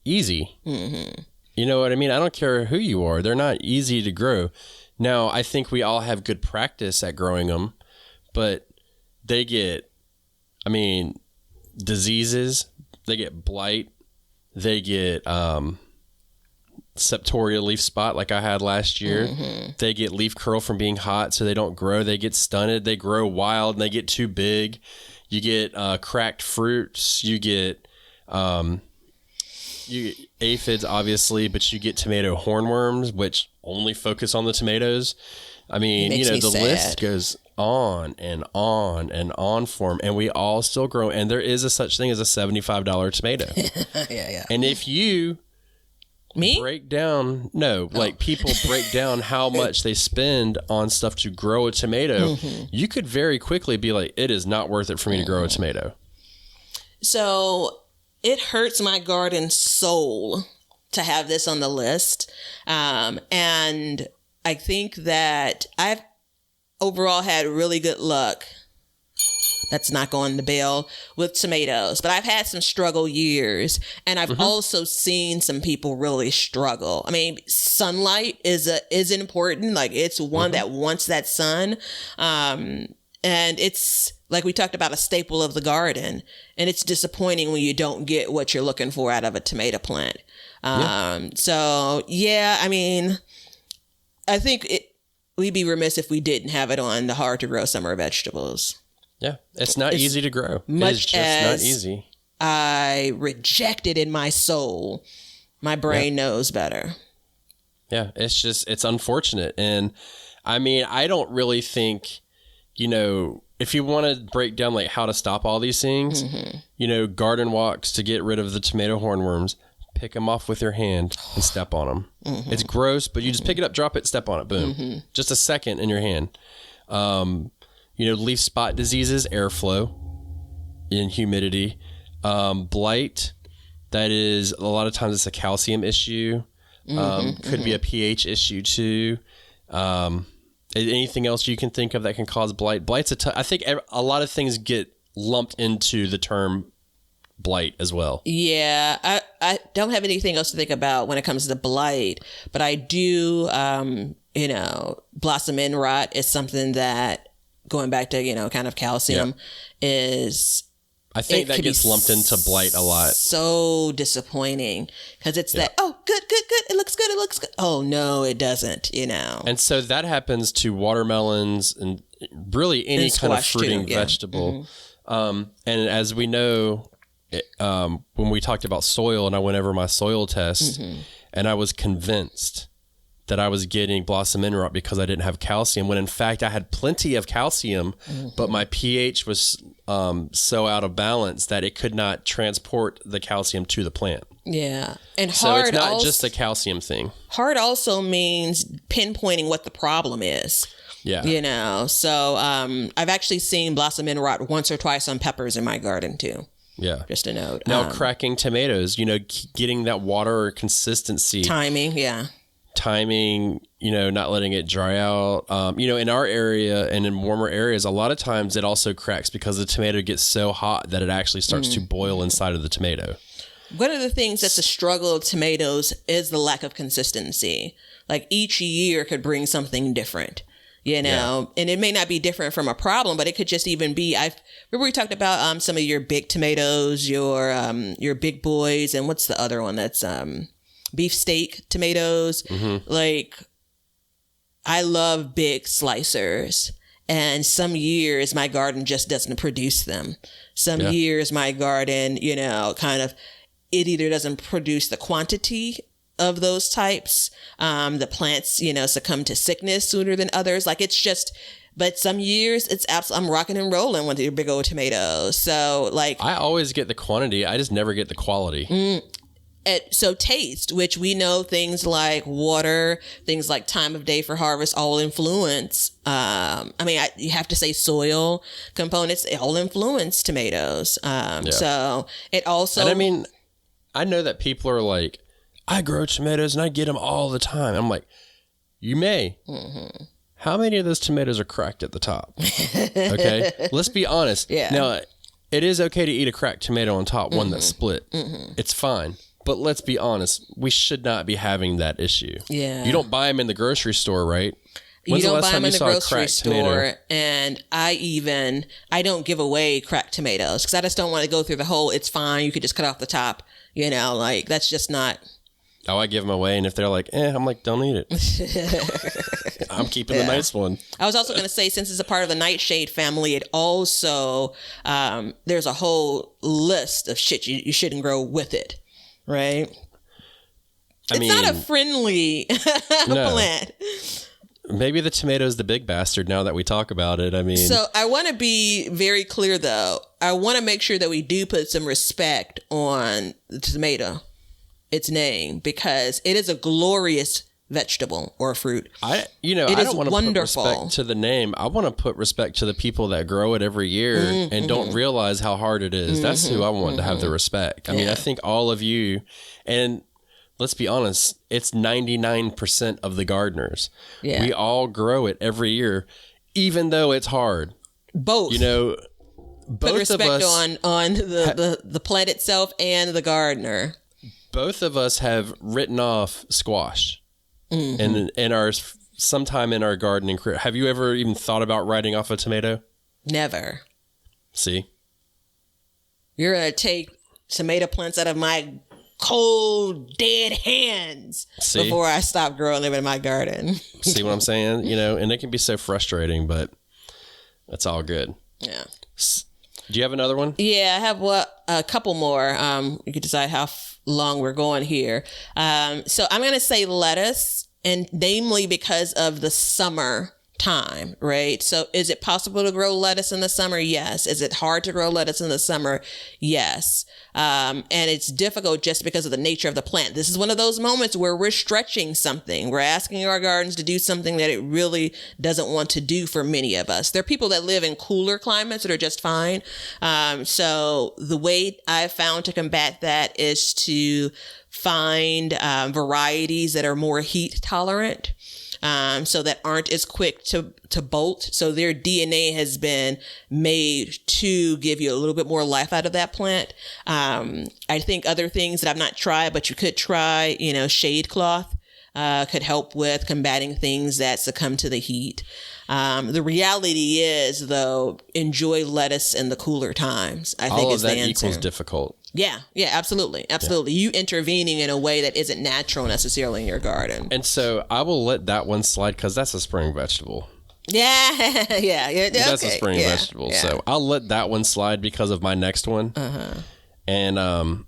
easy. You know what I mean? I don't care who you are. They're not easy to grow. Now, I think we all have good practice at growing them, but they get, diseases. They get blight. They get septoria leaf spot like I had last year. They get leaf curl from being hot, so they don't grow. They get stunted. They grow wild and they get too big. You get cracked fruits. You get aphids, obviously, but you get tomato hornworms, which only focus on the tomatoes. I mean, the list goes on and on and on for them, and we all still grow. And there is a such thing as a $75 tomato. And if you break down, people break down how much they spend on stuff to grow a tomato, you could very quickly be like, it is not worth it for me to grow a tomato. So it hurts my garden soul to have this on the list. And I think that I've overall had really good luck. That's not going the bell with tomatoes, but I've had some struggle years, and I've also seen some people really struggle. I mean, sunlight is important. Like, it's one that wants that sun. And it's, like we talked about, a staple of the garden, and it's disappointing when you don't get what you're looking for out of a tomato plant. So I think we'd be remiss if we didn't have it on the hard to grow summer vegetables. Yeah, it's not easy to grow. It's just not easy. I reject it in my soul. My brain knows better. Yeah, it's unfortunate. And I don't really think, if you want to break down like how to stop all these things, garden walks to get rid of the tomato hornworms, pick them off with your hand and step on them. It's gross, but you just pick it up, drop it, step on it, boom. Just a second in your hand. Leaf spot diseases, airflow and humidity. Blight, that is, a lot of times it's a calcium issue. Could be a pH issue too. Anything else you can think of that can cause blight? Blight's I think a lot of things get lumped into the term blight as well. Yeah, I don't have anything else to think about when it comes to blight, but I do, blossom end rot is something that, going back to, kind of calcium, is... I think that gets lumped into blight a lot. So disappointing because it's that, oh, good. It looks good. Oh, no, it doesn't, And so that happens to watermelons and really any kind of fruiting vegetable. And as we know, when we talked about soil and I went over my soil test and I was convinced that I was getting blossom end rot because I didn't have calcium, when in fact I had plenty of calcium, but my pH was so out of balance that it could not transport the calcium to the plant. Yeah. And so hard, it's not just a calcium thing. Hard also means pinpointing what the problem is. Yeah. So I've actually seen blossom end rot once or twice on peppers in my garden too. Yeah. Just a note. Now, cracking tomatoes, getting that water consistency. Timing, not letting it dry out. In our area and in warmer areas, a lot of times it also cracks because the tomato gets so hot that it actually starts to boil inside of the tomato. One of the things that's a struggle of tomatoes is the lack of consistency. Like each year could bring something different, and it may not be different from a problem, but it could just even be, remember we talked about some of your big tomatoes, your big boys, and what's the other one that's beefsteak tomatoes. Like, I love big slicers, and some years my garden just doesn't produce them. Some years my garden, it either doesn't produce the quantity of those types. The plants, succumb to sickness sooner than others. Like, it's just, but some years it's I'm rocking and rolling with your big old tomatoes. So like, I always get the quantity. I just never get the quality. So taste, which we know things like water, things like time of day for harvest, all influence. You have to say soil components, they all influence tomatoes. So it also... And I know that people are like, I grow tomatoes and I get them all the time. I'm like, you may. How many of those tomatoes are cracked at the top? Okay, let's be honest. Now, it is okay to eat a cracked tomato on top, one that's split. It's fine. But let's be honest, we should not be having that issue. Yeah. You don't buy them in the grocery store, right? You don't buy them in the grocery store. And I don't give away cracked tomatoes because I just don't want to go through the whole, it's fine, you could just cut off the top. That's just not... Oh, I give them away, and if they're like, I'm like, don't eat it. I'm keeping the nice one. I was also going to say, since it's a part of the nightshade family, it also, there's a whole list of shit you shouldn't grow with it, right? It's not a friendly plant. Maybe the tomato is the big bastard now that we talk about it. So I want to be very clear, though. I want to make sure that we do put some respect on the tomato, its name, because it is a glorious vegetable or fruit. I don't want to put respect to the name. I want to put respect to the people that grow it every year and don't realize how hard it is. That's who I want to have the respect. I think all of you, and let's be honest, it's 99% of the gardeners. Yeah. We all grow it every year, even though it's hard. Both. Both put respect of us on the plant itself and the gardener. Both of us have written off squash in our sometime in our gardening career. Have you ever even thought about writing off a tomato? Never. See? You're going to take tomato plants out of my cold, dead hands before I stop growing them in my garden. See what I'm saying? And it can be so frustrating, but that's all good. Yeah. Do you have another one? Yeah, I have a couple more. You can decide how long we're going here. So I'm going to say lettuce, and namely because of the summer time, right? So is it possible to grow lettuce in the summer? Yes. Is it hard to grow lettuce in the summer? Yes. And it's difficult just because of the nature of the plant. This is one of those moments where we're stretching something. We're asking our gardens to do something that it really doesn't want to do for many of us. There are people that live in cooler climates that are just fine. So the way I've found to combat that is to find varieties that are more heat tolerant. So that aren't as quick to bolt. So their DNA has been made to give you a little bit more life out of that plant. I think other things that I've not tried, but you could try, shade cloth could help with combating things that succumb to the heat. The reality is, though, enjoy lettuce in the cooler times. I think is the answer. All of that equals difficult. Yeah, absolutely. Absolutely. Yeah. You intervening in a way that isn't natural necessarily in your garden. And so I will let that one slide because that's a spring vegetable. Yeah. That's a spring vegetable. Yeah. So I'll let that one slide because of my next one. And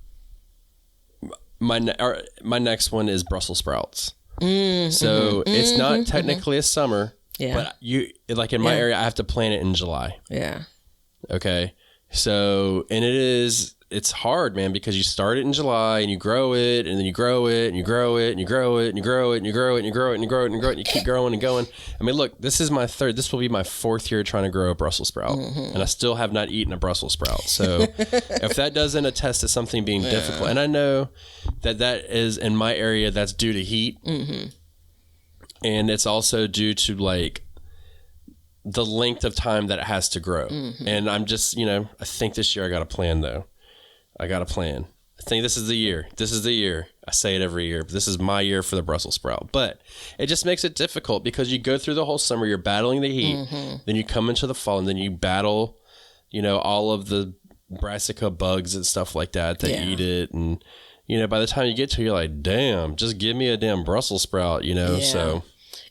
my next one is Brussels sprouts. So it's not technically a summer, but in my area, I have to plant it in July. Yeah. Okay. So, and it's hard, man, because you start it in July and you grow it and then you grow it and you grow it and you grow it and you grow it and you grow it and you grow it and you grow it and you grow it and you keep growing and going. I mean, look, this will be my fourth year trying to grow a Brussels sprout and I still have not eaten a Brussels sprout. So if that doesn't attest to something being difficult, and I know that is in my area, that's due to heat and it's also due to like the length of time that it has to grow. And I'm just, I think this year I got a plan though. I got a plan. I think this is the year. I say it every year, but this is my year for the Brussels sprout. But it just makes it difficult because you go through the whole summer, you're battling the heat, then you come into the fall and then you battle, all of the brassica bugs and stuff like that eat it. And, by the time you get to it, you're like, damn, just give me a damn Brussels sprout, so.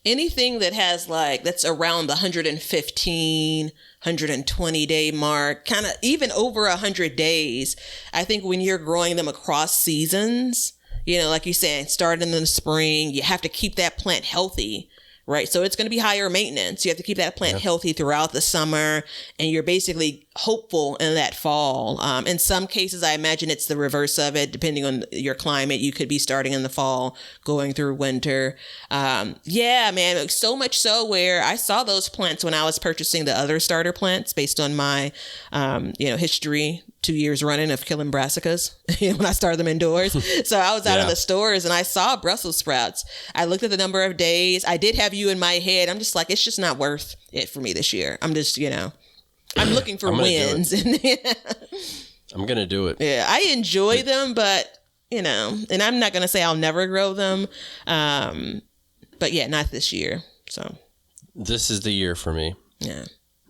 Anything that has that's around the 115, 120 day mark, kind of even over 100 days. I think when you're growing them across seasons, like you said, starting in the spring, you have to keep that plant healthy, right? So it's going to be higher maintenance. You have to keep that plant healthy throughout the summer, and you're basically hopeful in that fall. In some cases, I imagine it's the reverse of it. Depending on your climate, you could be starting in the fall, going through winter. Yeah, man, so much so where I saw those plants when I was purchasing the other starter plants based on my, history 2 years running of killing brassicas when I started them indoors. So I was out in the stores and I saw Brussels sprouts. I looked at the number of days. I did have you in my head. I'm just like, it's just not worth it for me this year. I'm just, I'm looking for wins. I'm going to do it. Yeah, I enjoy them, but, and I'm not going to say I'll never grow them. But yeah, not this year. So this is the year for me. Yeah.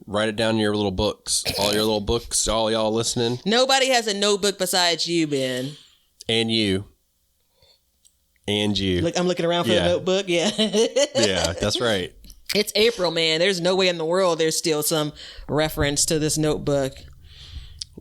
Write it down in your little books. All your little books, all y'all listening. Nobody has a notebook besides you, Ben. And you. Look, I'm looking around for the notebook. Yeah. Yeah, that's right. It's April, man. There's no way in the world there's still some reference to this notebook.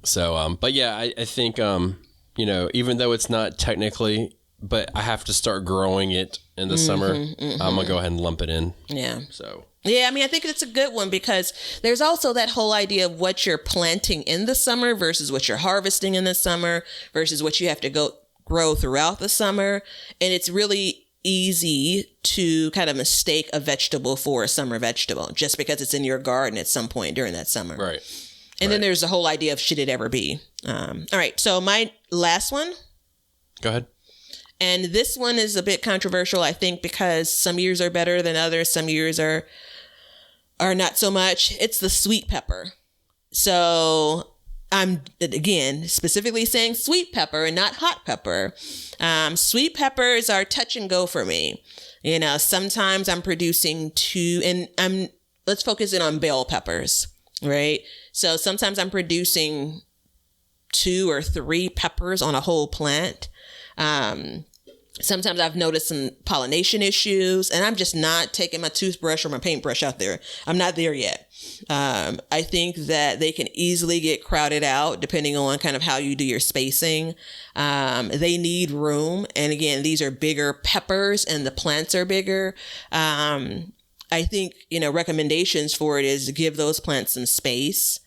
So, but yeah, I think, even though it's not technically, but I have to start growing it in the summer, I'm going to go ahead and lump it in. Yeah. So. Yeah, I mean, I think it's a good one because there's also that whole idea of what you're planting in the summer versus what you're harvesting in the summer versus what you have to grow throughout the summer. And it's really easy to kind of mistake a vegetable for a summer vegetable just because it's in your garden at some point during that summer. Right. And then there's the whole idea of should it ever be? All right. So my last one. Go ahead. And this one is a bit controversial, I think, because some years are better than others. Some years are not so much. It's the sweet pepper. So I'm, again, specifically saying sweet pepper and not hot pepper. Sweet peppers are touch and go for me. Sometimes I'm producing let's focus in on bell peppers, right? So sometimes I'm producing 2 or 3 peppers on a whole plant. Sometimes I've noticed some pollination issues and I'm just not taking my toothbrush or my paintbrush out there. I'm not there yet. I think that they can easily get crowded out depending on kind of how you do your spacing. They need room. And again, these are bigger peppers and the plants are bigger. I think, recommendations for it is give those plants some space.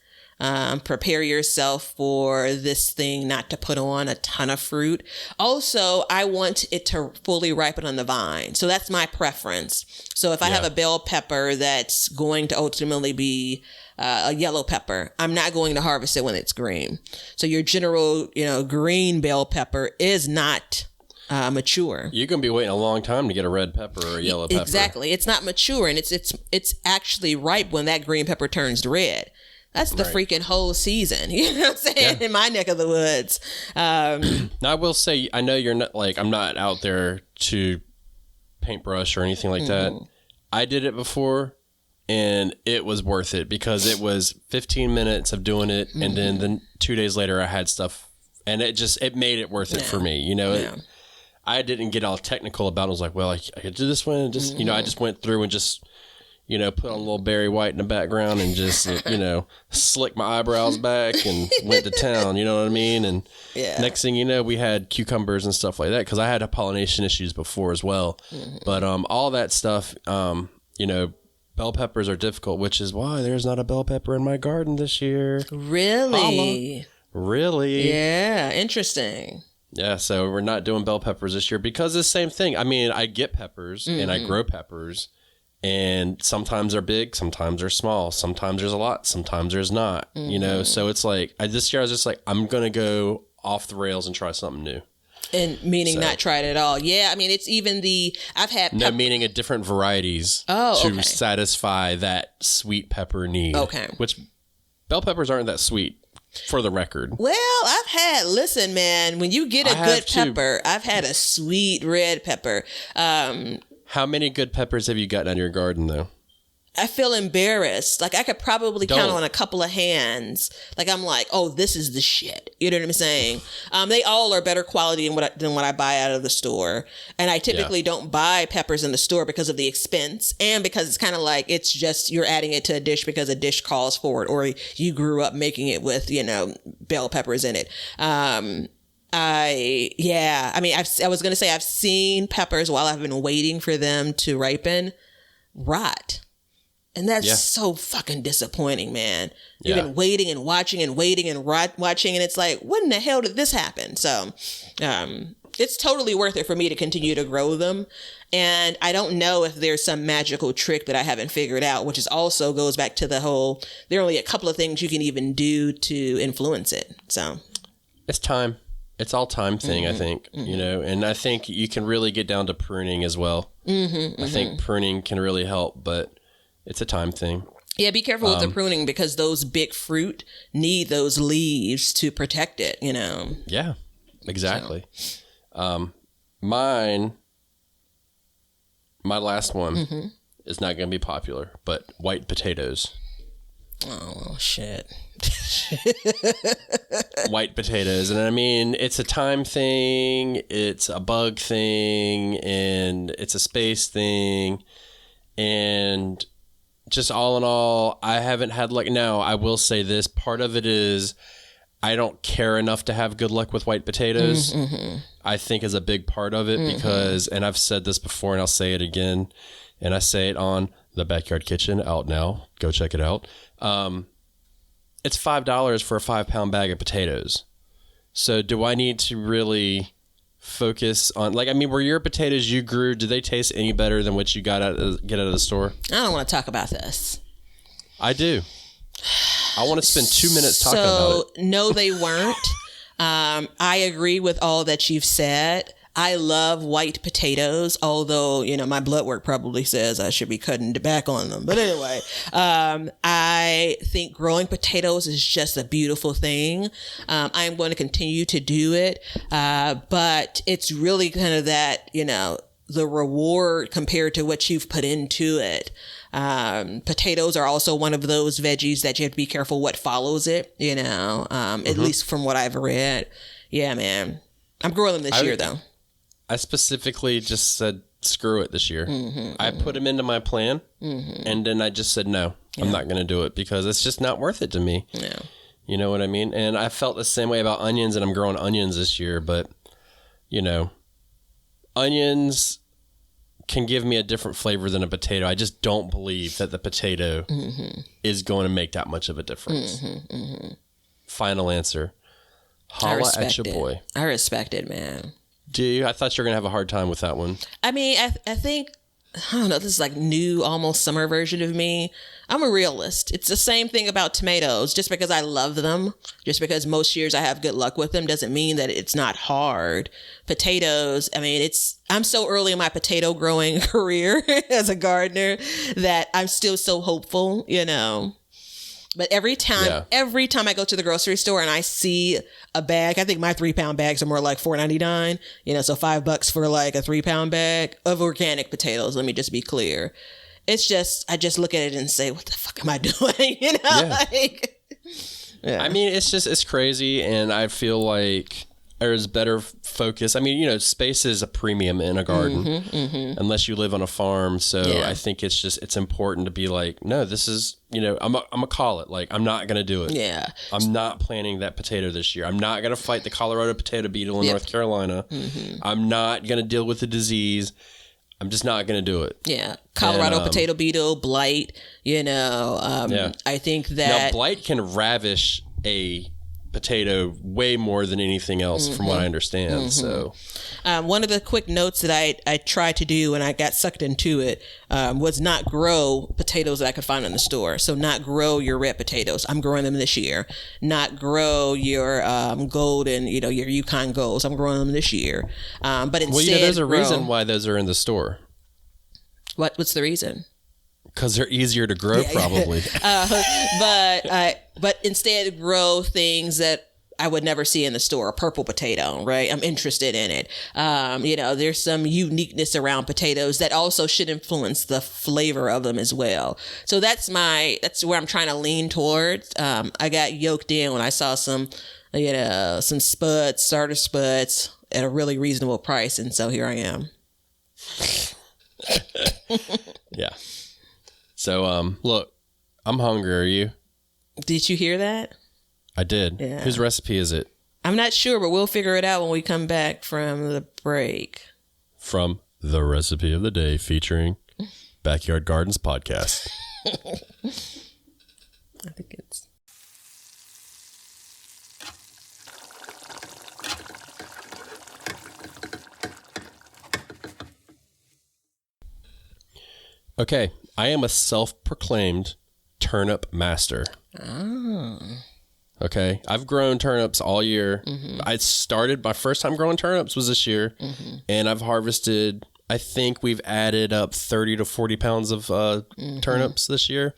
Prepare yourself for this thing not to put on a ton of fruit. Also, I want it to fully ripen on the vine. So that's my preference. So if I have a bell pepper that's going to ultimately be a yellow pepper, I'm not going to harvest it when it's green. So your general, green bell pepper is not mature. You're going to be waiting a long time to get a red pepper or a yellow pepper. Exactly. It's not mature, and it's actually ripe when that green pepper turns red. That's the freaking whole season. You know what I'm saying? Yeah. In my neck of the woods. Now, I will say, I know you're not I'm not out there to paintbrush or anything like that. I did it before, and it was worth it because it was 15 minutes of doing it. And then 2 days later I had stuff, and it made it worth it for me. I didn't get all technical about it. I was like, well, I could do this one. And just, I just went through and just, put on a little Barry White in the background and just, slick my eyebrows back and went to town. You know what I mean? And next thing you know, we had cucumbers and stuff like that because I had pollination issues before as well. But all that stuff, bell peppers are difficult, which is why there's not a bell pepper in my garden this year. Really? Really? Yeah. Interesting. Yeah, so we're not doing bell peppers this year because it's the same thing. I mean, I get peppers and I grow peppers. And sometimes they're big, sometimes they're small, sometimes there's a lot, sometimes there's not, so it's like, this year I was just like, I'm going to go off the rails and try something new. And meaning not try it at all. Yeah, I mean, it's even I've had... No, meaning a different varieties to satisfy that sweet pepper need. Okay. Which bell peppers aren't that sweet, for the record. Well, listen, man, when you get a good pepper, I've had a sweet red pepper. How many good peppers have you gotten out of your garden, though? I feel embarrassed. Like, I could probably count on a couple of hands. Like, I'm like, oh, this is the shit. You know what I'm saying? They all are better quality than what I buy out of the store. And I typically don't buy peppers in the store because of the expense. And because it's kind of like, it's just, you're adding it to a dish because a dish calls for it. Or you grew up making it with, bell peppers in it. I was going to say I've seen peppers while I've been waiting for them to ripen rot. And that's so fucking disappointing, man. You've been waiting and watching and waiting and watching. And it's like, when the hell did this happen? So it's totally worth it for me to continue to grow them. And I don't know if there's some magical trick that I haven't figured out, which is also goes back to the whole, there are only a couple of things you can even do to influence it. So it's time. It's all time thing, I think, and I think you can really get down to pruning as well. I think pruning can really help, but it's a time thing. Yeah, be careful with the pruning because those big fruit need those leaves to protect it, Yeah, exactly. So. My last one is not going to be popular, but white potatoes. Oh, shit. White potatoes. And I mean, it's a time thing, it's a bug thing, and it's a space thing. And just all in all, I haven't had luck. Now, I will say this. Part of it is I don't care enough to have good luck with white potatoes. I think is a big part of it because, and I've said this before and I'll say it again, and I say it on the Backyard Kitchen, out now. Go check it out. It's $5 for a 5-pound bag of potatoes. So do I need to really focus on, were your potatoes you grew, do they taste any better than what you get out of the store? I don't want to talk about this. I do. I want to spend 2 minutes talking about it. No, they weren't. I agree with all that you've said. I love white potatoes, although, my blood work probably says I should be cutting back on them. But anyway, I think growing potatoes is just a beautiful thing. I'm going to continue to do it. But it's really kind of that, the reward compared to what you've put into it. Potatoes are also one of those veggies that you have to be careful what follows it, at least from what I've read. Yeah, man. I'm growing them this year, though. I specifically just said, screw it this year. I put them into my plan, and then I just said, no, I'm not going to do it because it's just not worth it to me. Yeah. You know what I mean? And I felt the same way about onions, and I'm growing onions this year, but, onions can give me a different flavor than a potato. I just don't believe that the potato is going to make that much of a difference. Final answer. Holla at your boy. I respect it, man. Do you? I thought you were going to have a hard time with that one. I mean, I think, I don't know, this is like new, almost summer version of me. I'm a realist. It's the same thing about tomatoes. Just because I love them, just because most years I have good luck with them, doesn't mean that it's not hard. Potatoes, I mean, I'm so early in my potato growing career as a gardener that I'm still so hopeful, you know. But every time I go to the grocery store and I see a bag, I think my 3-pound bags are more like $4.99, you know, so $5 for like a 3-pound bag of organic potatoes. Let me just be clear. It's just, I just look at it and say, what the fuck am I doing? You know, I mean, it's crazy. And I feel like there's better focus. I mean, you know, space is a premium in a garden unless you live on a farm. So I think it's important to be like, no, this is, you know, I'm gonna call it. Like, I'm not going to do it. Yeah. I'm not planting that potato this year. I'm not going to fight the Colorado potato beetle in North Carolina. I'm not going to deal with the disease. I'm just not going to do it. Yeah. Colorado potato beetle, blight, you know, I think that. Now, blight can ravish a potato way more than anything else from what I understand. So one of the quick notes that I tried to do when I got sucked into it was not grow potatoes that I could find in the store. So not grow your red potatoes. I'm growing them this year. Not grow your golden, you know, your Yukon Golds. I'm growing them this year. But instead, well, you know, there's a reason why those are in the store. What's the reason? Because they're easier to grow, probably. But instead grow things that I would never see in the store. A purple potato, right? I'm interested in it. You know, there's some uniqueness around potatoes that also should influence the flavor of them as well. So that's where I'm trying to lean towards. I got yoked in when I saw some starter spuds at a really reasonable price. And so here I am. Yeah. So, look, I'm hungry. Are you? Did you hear that? I did. Yeah. Whose recipe is it? I'm not sure, but we'll figure it out when we come back from the break. From the recipe of the day featuring Backyard Gardens podcast. I think it's. Okay, I am a self-proclaimed turnip master. Oh. Okay, I've grown turnips all year. My first time growing turnips was this year, and I've harvested, I think we've added up 30 to 40 pounds of turnips this year.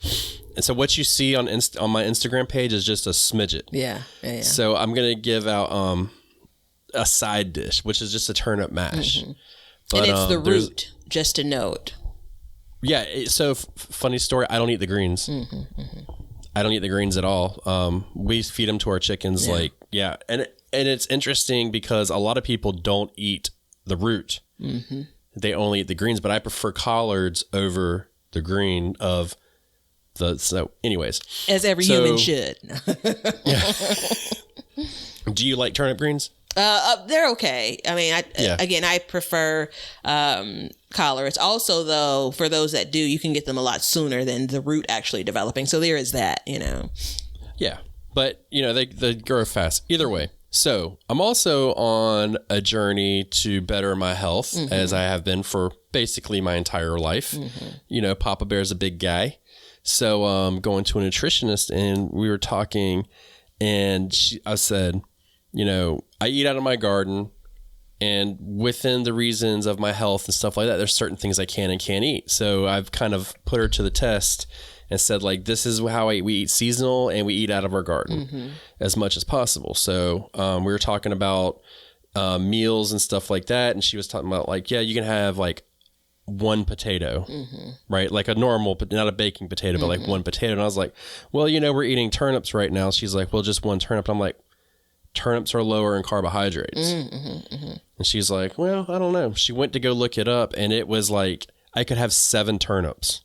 And so what you see on my Instagram page is just a smidget. Yeah. So I'm going to give out a side dish, which is just a turnip mash. But, and it's the root, just a note. Yeah. So funny story. I don't eat the greens. I don't eat the greens at all. We feed them to our chickens. And it's interesting because a lot of people don't eat the root. They only eat the greens, but I prefer collards over the green of so anyways. As every human should. Do you like turnip greens? They're okay. I mean, I prefer collards. Also, though, for those that do, you can get them a lot sooner than the root actually developing. So there is that, you know. Yeah, but you know they grow fast. Either way. So I'm also on a journey to better my health, as I have been for basically my entire life. You know, Papa Bear's a big guy, so going to a nutritionist, and we were talking, and I said, you know, I eat out of my garden, and within the reasons of my health and stuff like that, there's certain things I can and can't eat. So I've kind of put her to the test and said, like, this is how we eat seasonal, and we eat out of our garden as much as possible. So we were talking about meals and stuff like that, and she was talking about, like, yeah, you can have like one potato, right? Like a normal, but not a baking potato, but like one potato. And I was like, well, you know, we're eating turnips right now. She's like, well, just one turnip. I'm like, turnips are lower in carbohydrates. And she's like, well, I don't know. She went to go look it up, and it was like, I could have 7 turnips.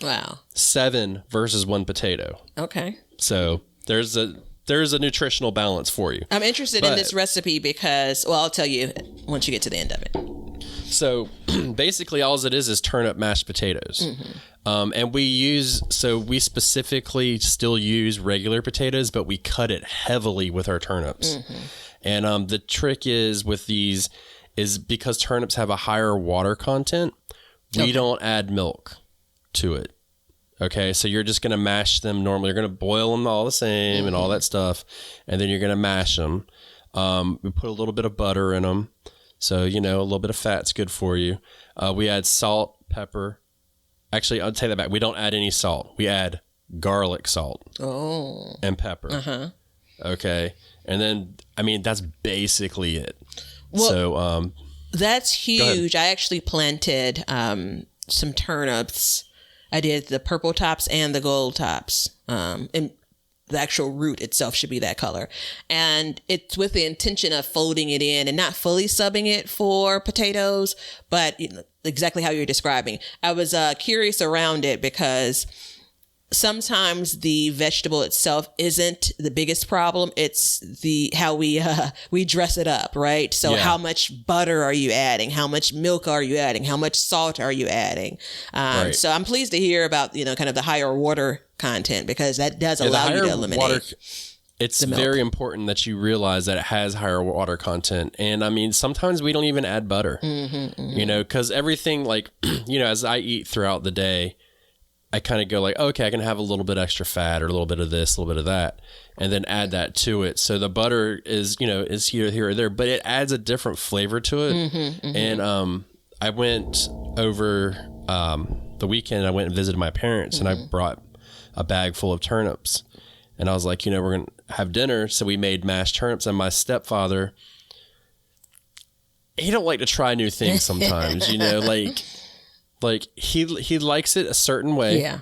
Wow. 7 versus 1 potato. Okay. So there's a nutritional balance for you. I'm interested in this recipe because, well, I'll tell you once you get to the end of it. So basically all it is turnip mashed potatoes. And we specifically still use regular potatoes, but we cut it heavily with our turnips. And the trick is with these is because turnips have a higher water content, we don't add milk to it. Okay, so you're just going to mash them normally. You're going to boil them all the same and all that stuff, and then you're going to mash them. We put a little bit of butter in them. So, a little bit of fat's good for you. We add salt, pepper. Actually, I'll take that back. We don't add any salt. We add garlic salt and pepper. Okay. And then, that's basically it. Well, so that's huge. I actually planted some turnips. I did the purple tops and the gold tops. And the actual root itself should be that color. And it's with the intention of folding it in and not fully subbing it for potatoes, but exactly how you're describing. I was curious around it because sometimes the vegetable itself isn't the biggest problem. It's how we dress it up, right? So how much butter are you adding? How much milk are you adding? How much salt are you adding? Right. So I'm pleased to hear about, kind of the higher water content, because that does allow you to eliminate it's very important that you realize that it has higher water content. And sometimes we don't even add butter, because everything as I eat throughout the day, I kind of go like, okay, I can have a little bit extra fat or a little bit of this, a little bit of that, and then add that to it. So the butter is, is here or there, but it adds a different flavor to it. And I went over the weekend, I went and visited my parents, and I brought a bag full of turnips. And I was like, we're going to have dinner. So we made mashed turnips, and my stepfather, he don't like to try new things sometimes, like he likes it a certain way. Yeah.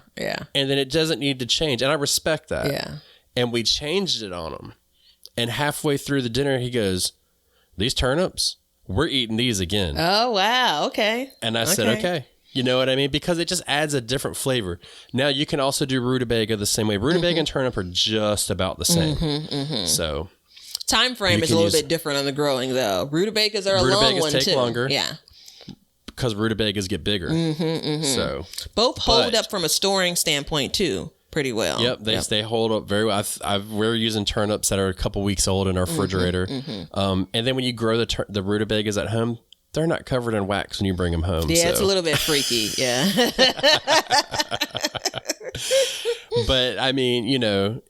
And then it doesn't need to change. And I respect that. Yeah. And we changed it on him. And halfway through the dinner, he goes, "These turnips, we're eating these again." Oh, wow. Okay. And I said, okay. You know what I mean? Because it just adds a different flavor. Now you can also do rutabaga the same way. Rutabaga and turnip are just about the same. So time frame is a little bit different on the growing though. Rutabagas are a long one take too. Longer. Yeah. Because rutabagas get bigger. So both hold up from a storing standpoint too pretty well. Yep, they hold up very well. We're using turnips that are a couple weeks old in our refrigerator. And then when you grow the rutabagas at home, they're not covered in wax when you bring them home. Yeah, it's a little bit freaky. Yeah. But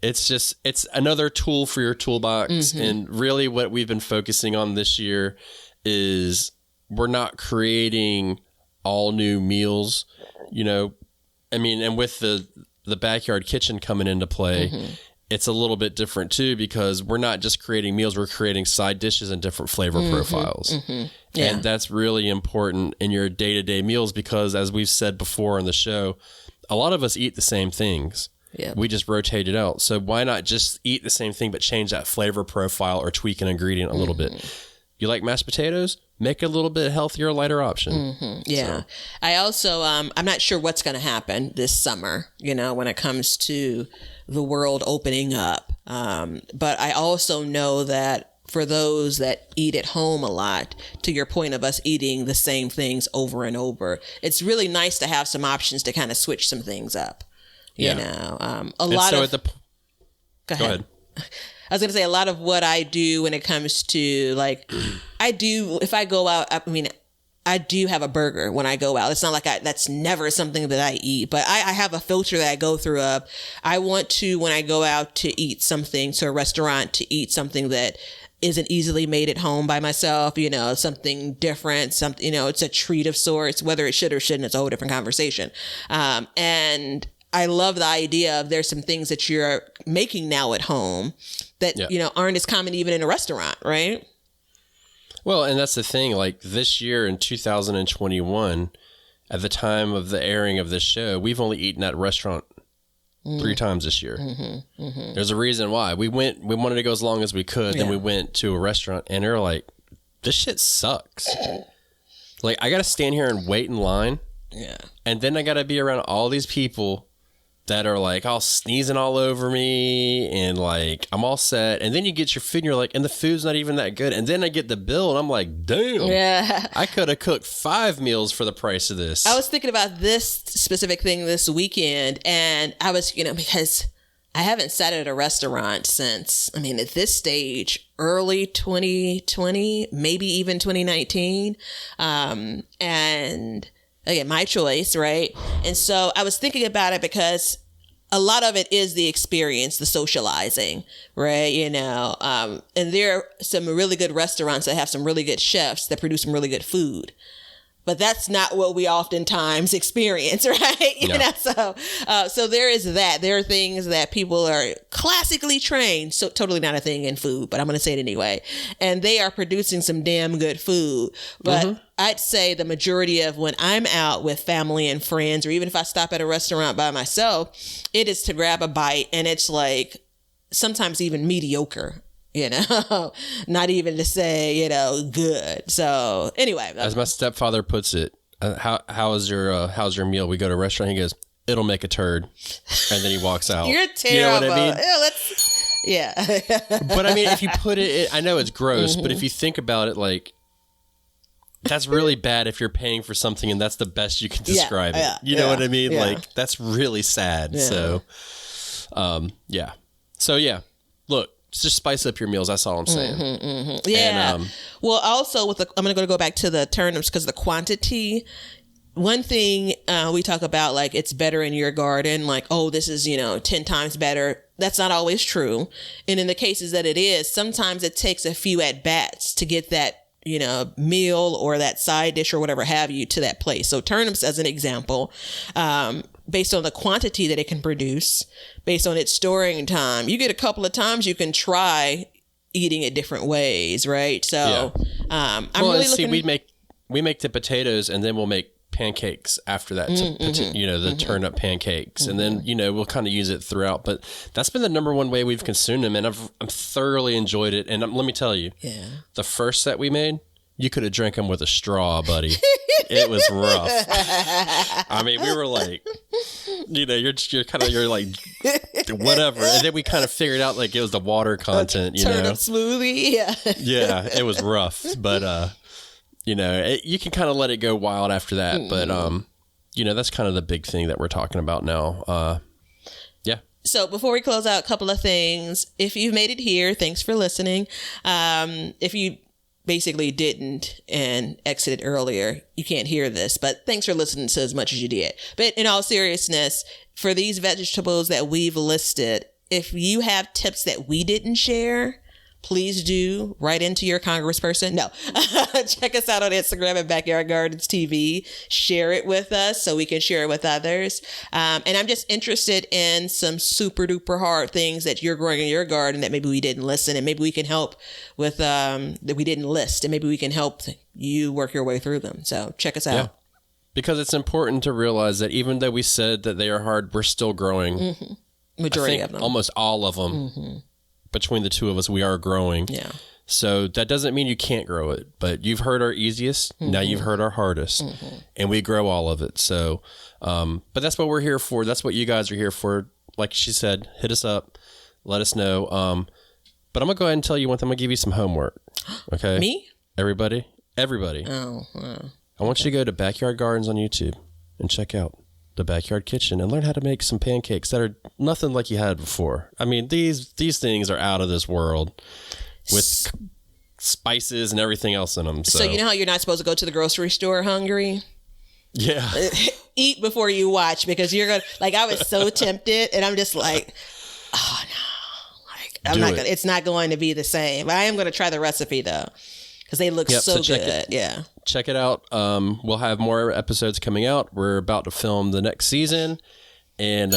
it's another tool for your toolbox. And really what we've been focusing on this year is we're not creating all new meals, and with the backyard kitchen coming into play, it's a little bit different too, because we're not just creating meals, we're creating side dishes and different flavor profiles. Yeah. And that's really important in your day-to-day meals, because as we've said before on the show, a lot of us eat the same things. Yeah. We just rotate it out. So why not just eat the same thing, but change that flavor profile or tweak an ingredient a little bit? You like mashed potatoes? Make it a little bit healthier, lighter option. Yeah. So. I also, I'm not sure what's going to happen this summer, when it comes to the world opening up. But I also know that for those that eat at home a lot, to your point of us eating the same things over and over, it's really nice to have some options to kind of switch some things up. Go ahead. I was going to say a lot of what I do when it comes to if I go out, I do have a burger when I go out. It's not like that's never something that I eat, but I have a filter that I go through of, I want to, when I go out to eat something to a restaurant, to eat something that isn't easily made at home by myself, something different, something, it's a treat of sorts, whether it should or shouldn't, it's a whole different conversation. And I love the idea of there's some things that you're making now at home that, aren't as common even in a restaurant, right? Well, and that's the thing, like this year in 2021, at the time of the airing of this show, we've only eaten at a restaurant 3 times this year. There's a reason why. We wanted to go as long as we could. Then we went to a restaurant and they're like, this shit sucks. Like, I got to stand here and wait in line. Yeah. And then I got to be around all these people that are like all sneezing all over me and like I'm all set. And then you get your food and you're like, and the food's not even that good. And then I get the bill and I'm like, damn, Yeah. I could have cooked 5 meals for the price of this. I was thinking about this specific thing this weekend, and I was, because I haven't sat at a restaurant since, at this stage, early 2020, maybe even 2019. And again, my choice, right? And so I was thinking about it because a lot of it is the experience, the socializing, right? And there are some really good restaurants that have some really good chefs that produce some really good food. But that's not what we oftentimes experience, right? So there is that. There are things that people are classically trained, so totally not a thing in food, but I'm going to say it anyway. And they are producing some damn good food. But I'd say the majority of when I'm out with family and friends, or even if I stop at a restaurant by myself, it is to grab a bite, and it's like sometimes even mediocre. Not even to say, good. So anyway, as my stepfather puts it, how's your meal? We go to a restaurant. He goes, it'll make a turd. And then he walks out. You're terrible. You know what I mean? Yeah. But if you put it, I know it's gross, but if you think about it, like, that's really bad if you're paying for something and that's the best you can describe it. You know what I mean? Yeah. Like, that's really sad. Yeah. So, yeah. So, yeah. Look. Just spice up your meals. That's all I'm saying. Yeah. And, well, also I'm going to go back to the turnips because the quantity. One thing we talk about, like, it's better in your garden. Like, oh, this is 10 times better. That's not always true. And in the cases that it is, sometimes it takes a few at bats to get that meal or that side dish or whatever have you to that place. So turnips, as an example, based on the quantity that it can produce, based on its storing time, you get a couple of times you can try eating it different ways, right? So I'm really looking. We make the potatoes and then we'll make pancakes after that. The turnip pancakes, and then we'll kind of use it throughout. But that's been the number one way we've consumed them, and I've thoroughly enjoyed it. And let me tell you, the first set we made, you could have drank them with a straw, buddy. It was rough. We were like, you're like, whatever. And then we kind of figured out like it was the water content, turnip smoothie. Yeah, it was rough, but you can kind of let it go wild after that. But that's kind of the big thing that we're talking about now. So before we close out, a couple of things. If you've made it here, thanks for listening. If you basically didn't and exited earlier, you can't hear this, but thanks for listening to as much as you did. But in all seriousness, for these vegetables that we've listed, if you have tips that we didn't share, please do write into your congressperson. No, check us out on Instagram at Backyard Gardens TV. Share it with us so we can share it with others. And I'm just interested in some super duper hard things that you're growing in your garden that maybe we didn't listen, and maybe we can help with that we didn't list, and maybe we can help you work your way through them. So check us out. Yeah. Because it's important to realize that even though we said that they are hard, we're still growing. Majority of them. Almost all of them. Between the two of us, we are growing. Yeah. So that doesn't mean you can't grow it, but you've heard our easiest. Now you've heard our hardest, and we grow all of it. So, but that's what we're here for. That's what you guys are here for. Like she said, hit us up, let us know. But I'm gonna go ahead and tell you one thing. I'm gonna give you some homework. Okay. Me? Everybody. Oh. I want you to go to Backyard Gardens on YouTube and check out the backyard kitchen and learn how to make some pancakes that are nothing like you had before. These things are out of this world with spices and everything else in them. So you know how you're not supposed to go to the grocery store hungry? Yeah. Eat before you watch, because you're going to, like, I was so tempted, and I'm just like, oh no, like it's not going to be the same. But I am going to try the recipe though, because they look so good. Yeah. Check it out. We'll have more episodes coming out. We're about to film the next season. And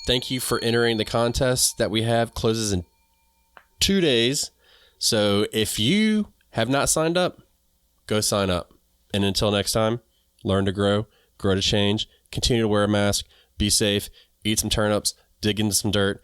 thank you for entering the contest that we have. Closes in 2 days. So if you have not signed up, go sign up. And until next time, learn to grow to change, continue to wear a mask, be safe, eat some turnips, dig into some dirt,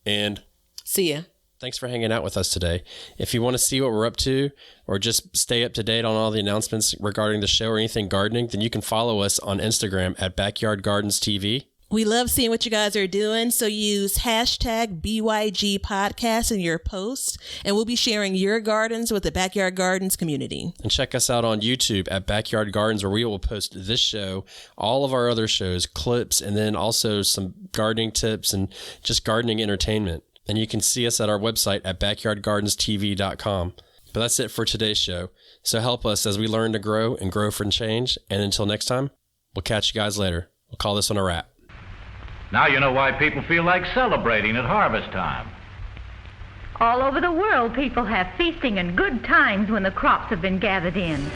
and see ya. Thanks for hanging out with us today. If you want to see what we're up to or just stay up to date on all the announcements regarding the show or anything gardening, then you can follow us on Instagram at Backyard Gardens TV. We love seeing what you guys are doing, so use hashtag BYG Podcast in your posts, and we'll be sharing your gardens with the Backyard Gardens community. And check us out on YouTube at Backyard Gardens, where we will post this show, all of our other shows, clips, and then also some gardening tips and just gardening entertainment. And you can see us at our website at backyardgardenstv.com. But that's it for today's show. So help us as we learn to grow and grow for change. And until next time, we'll catch you guys later. We'll call this one a wrap. Now you know why people feel like celebrating at harvest time. All over the world, people have feasting and good times when the crops have been gathered in.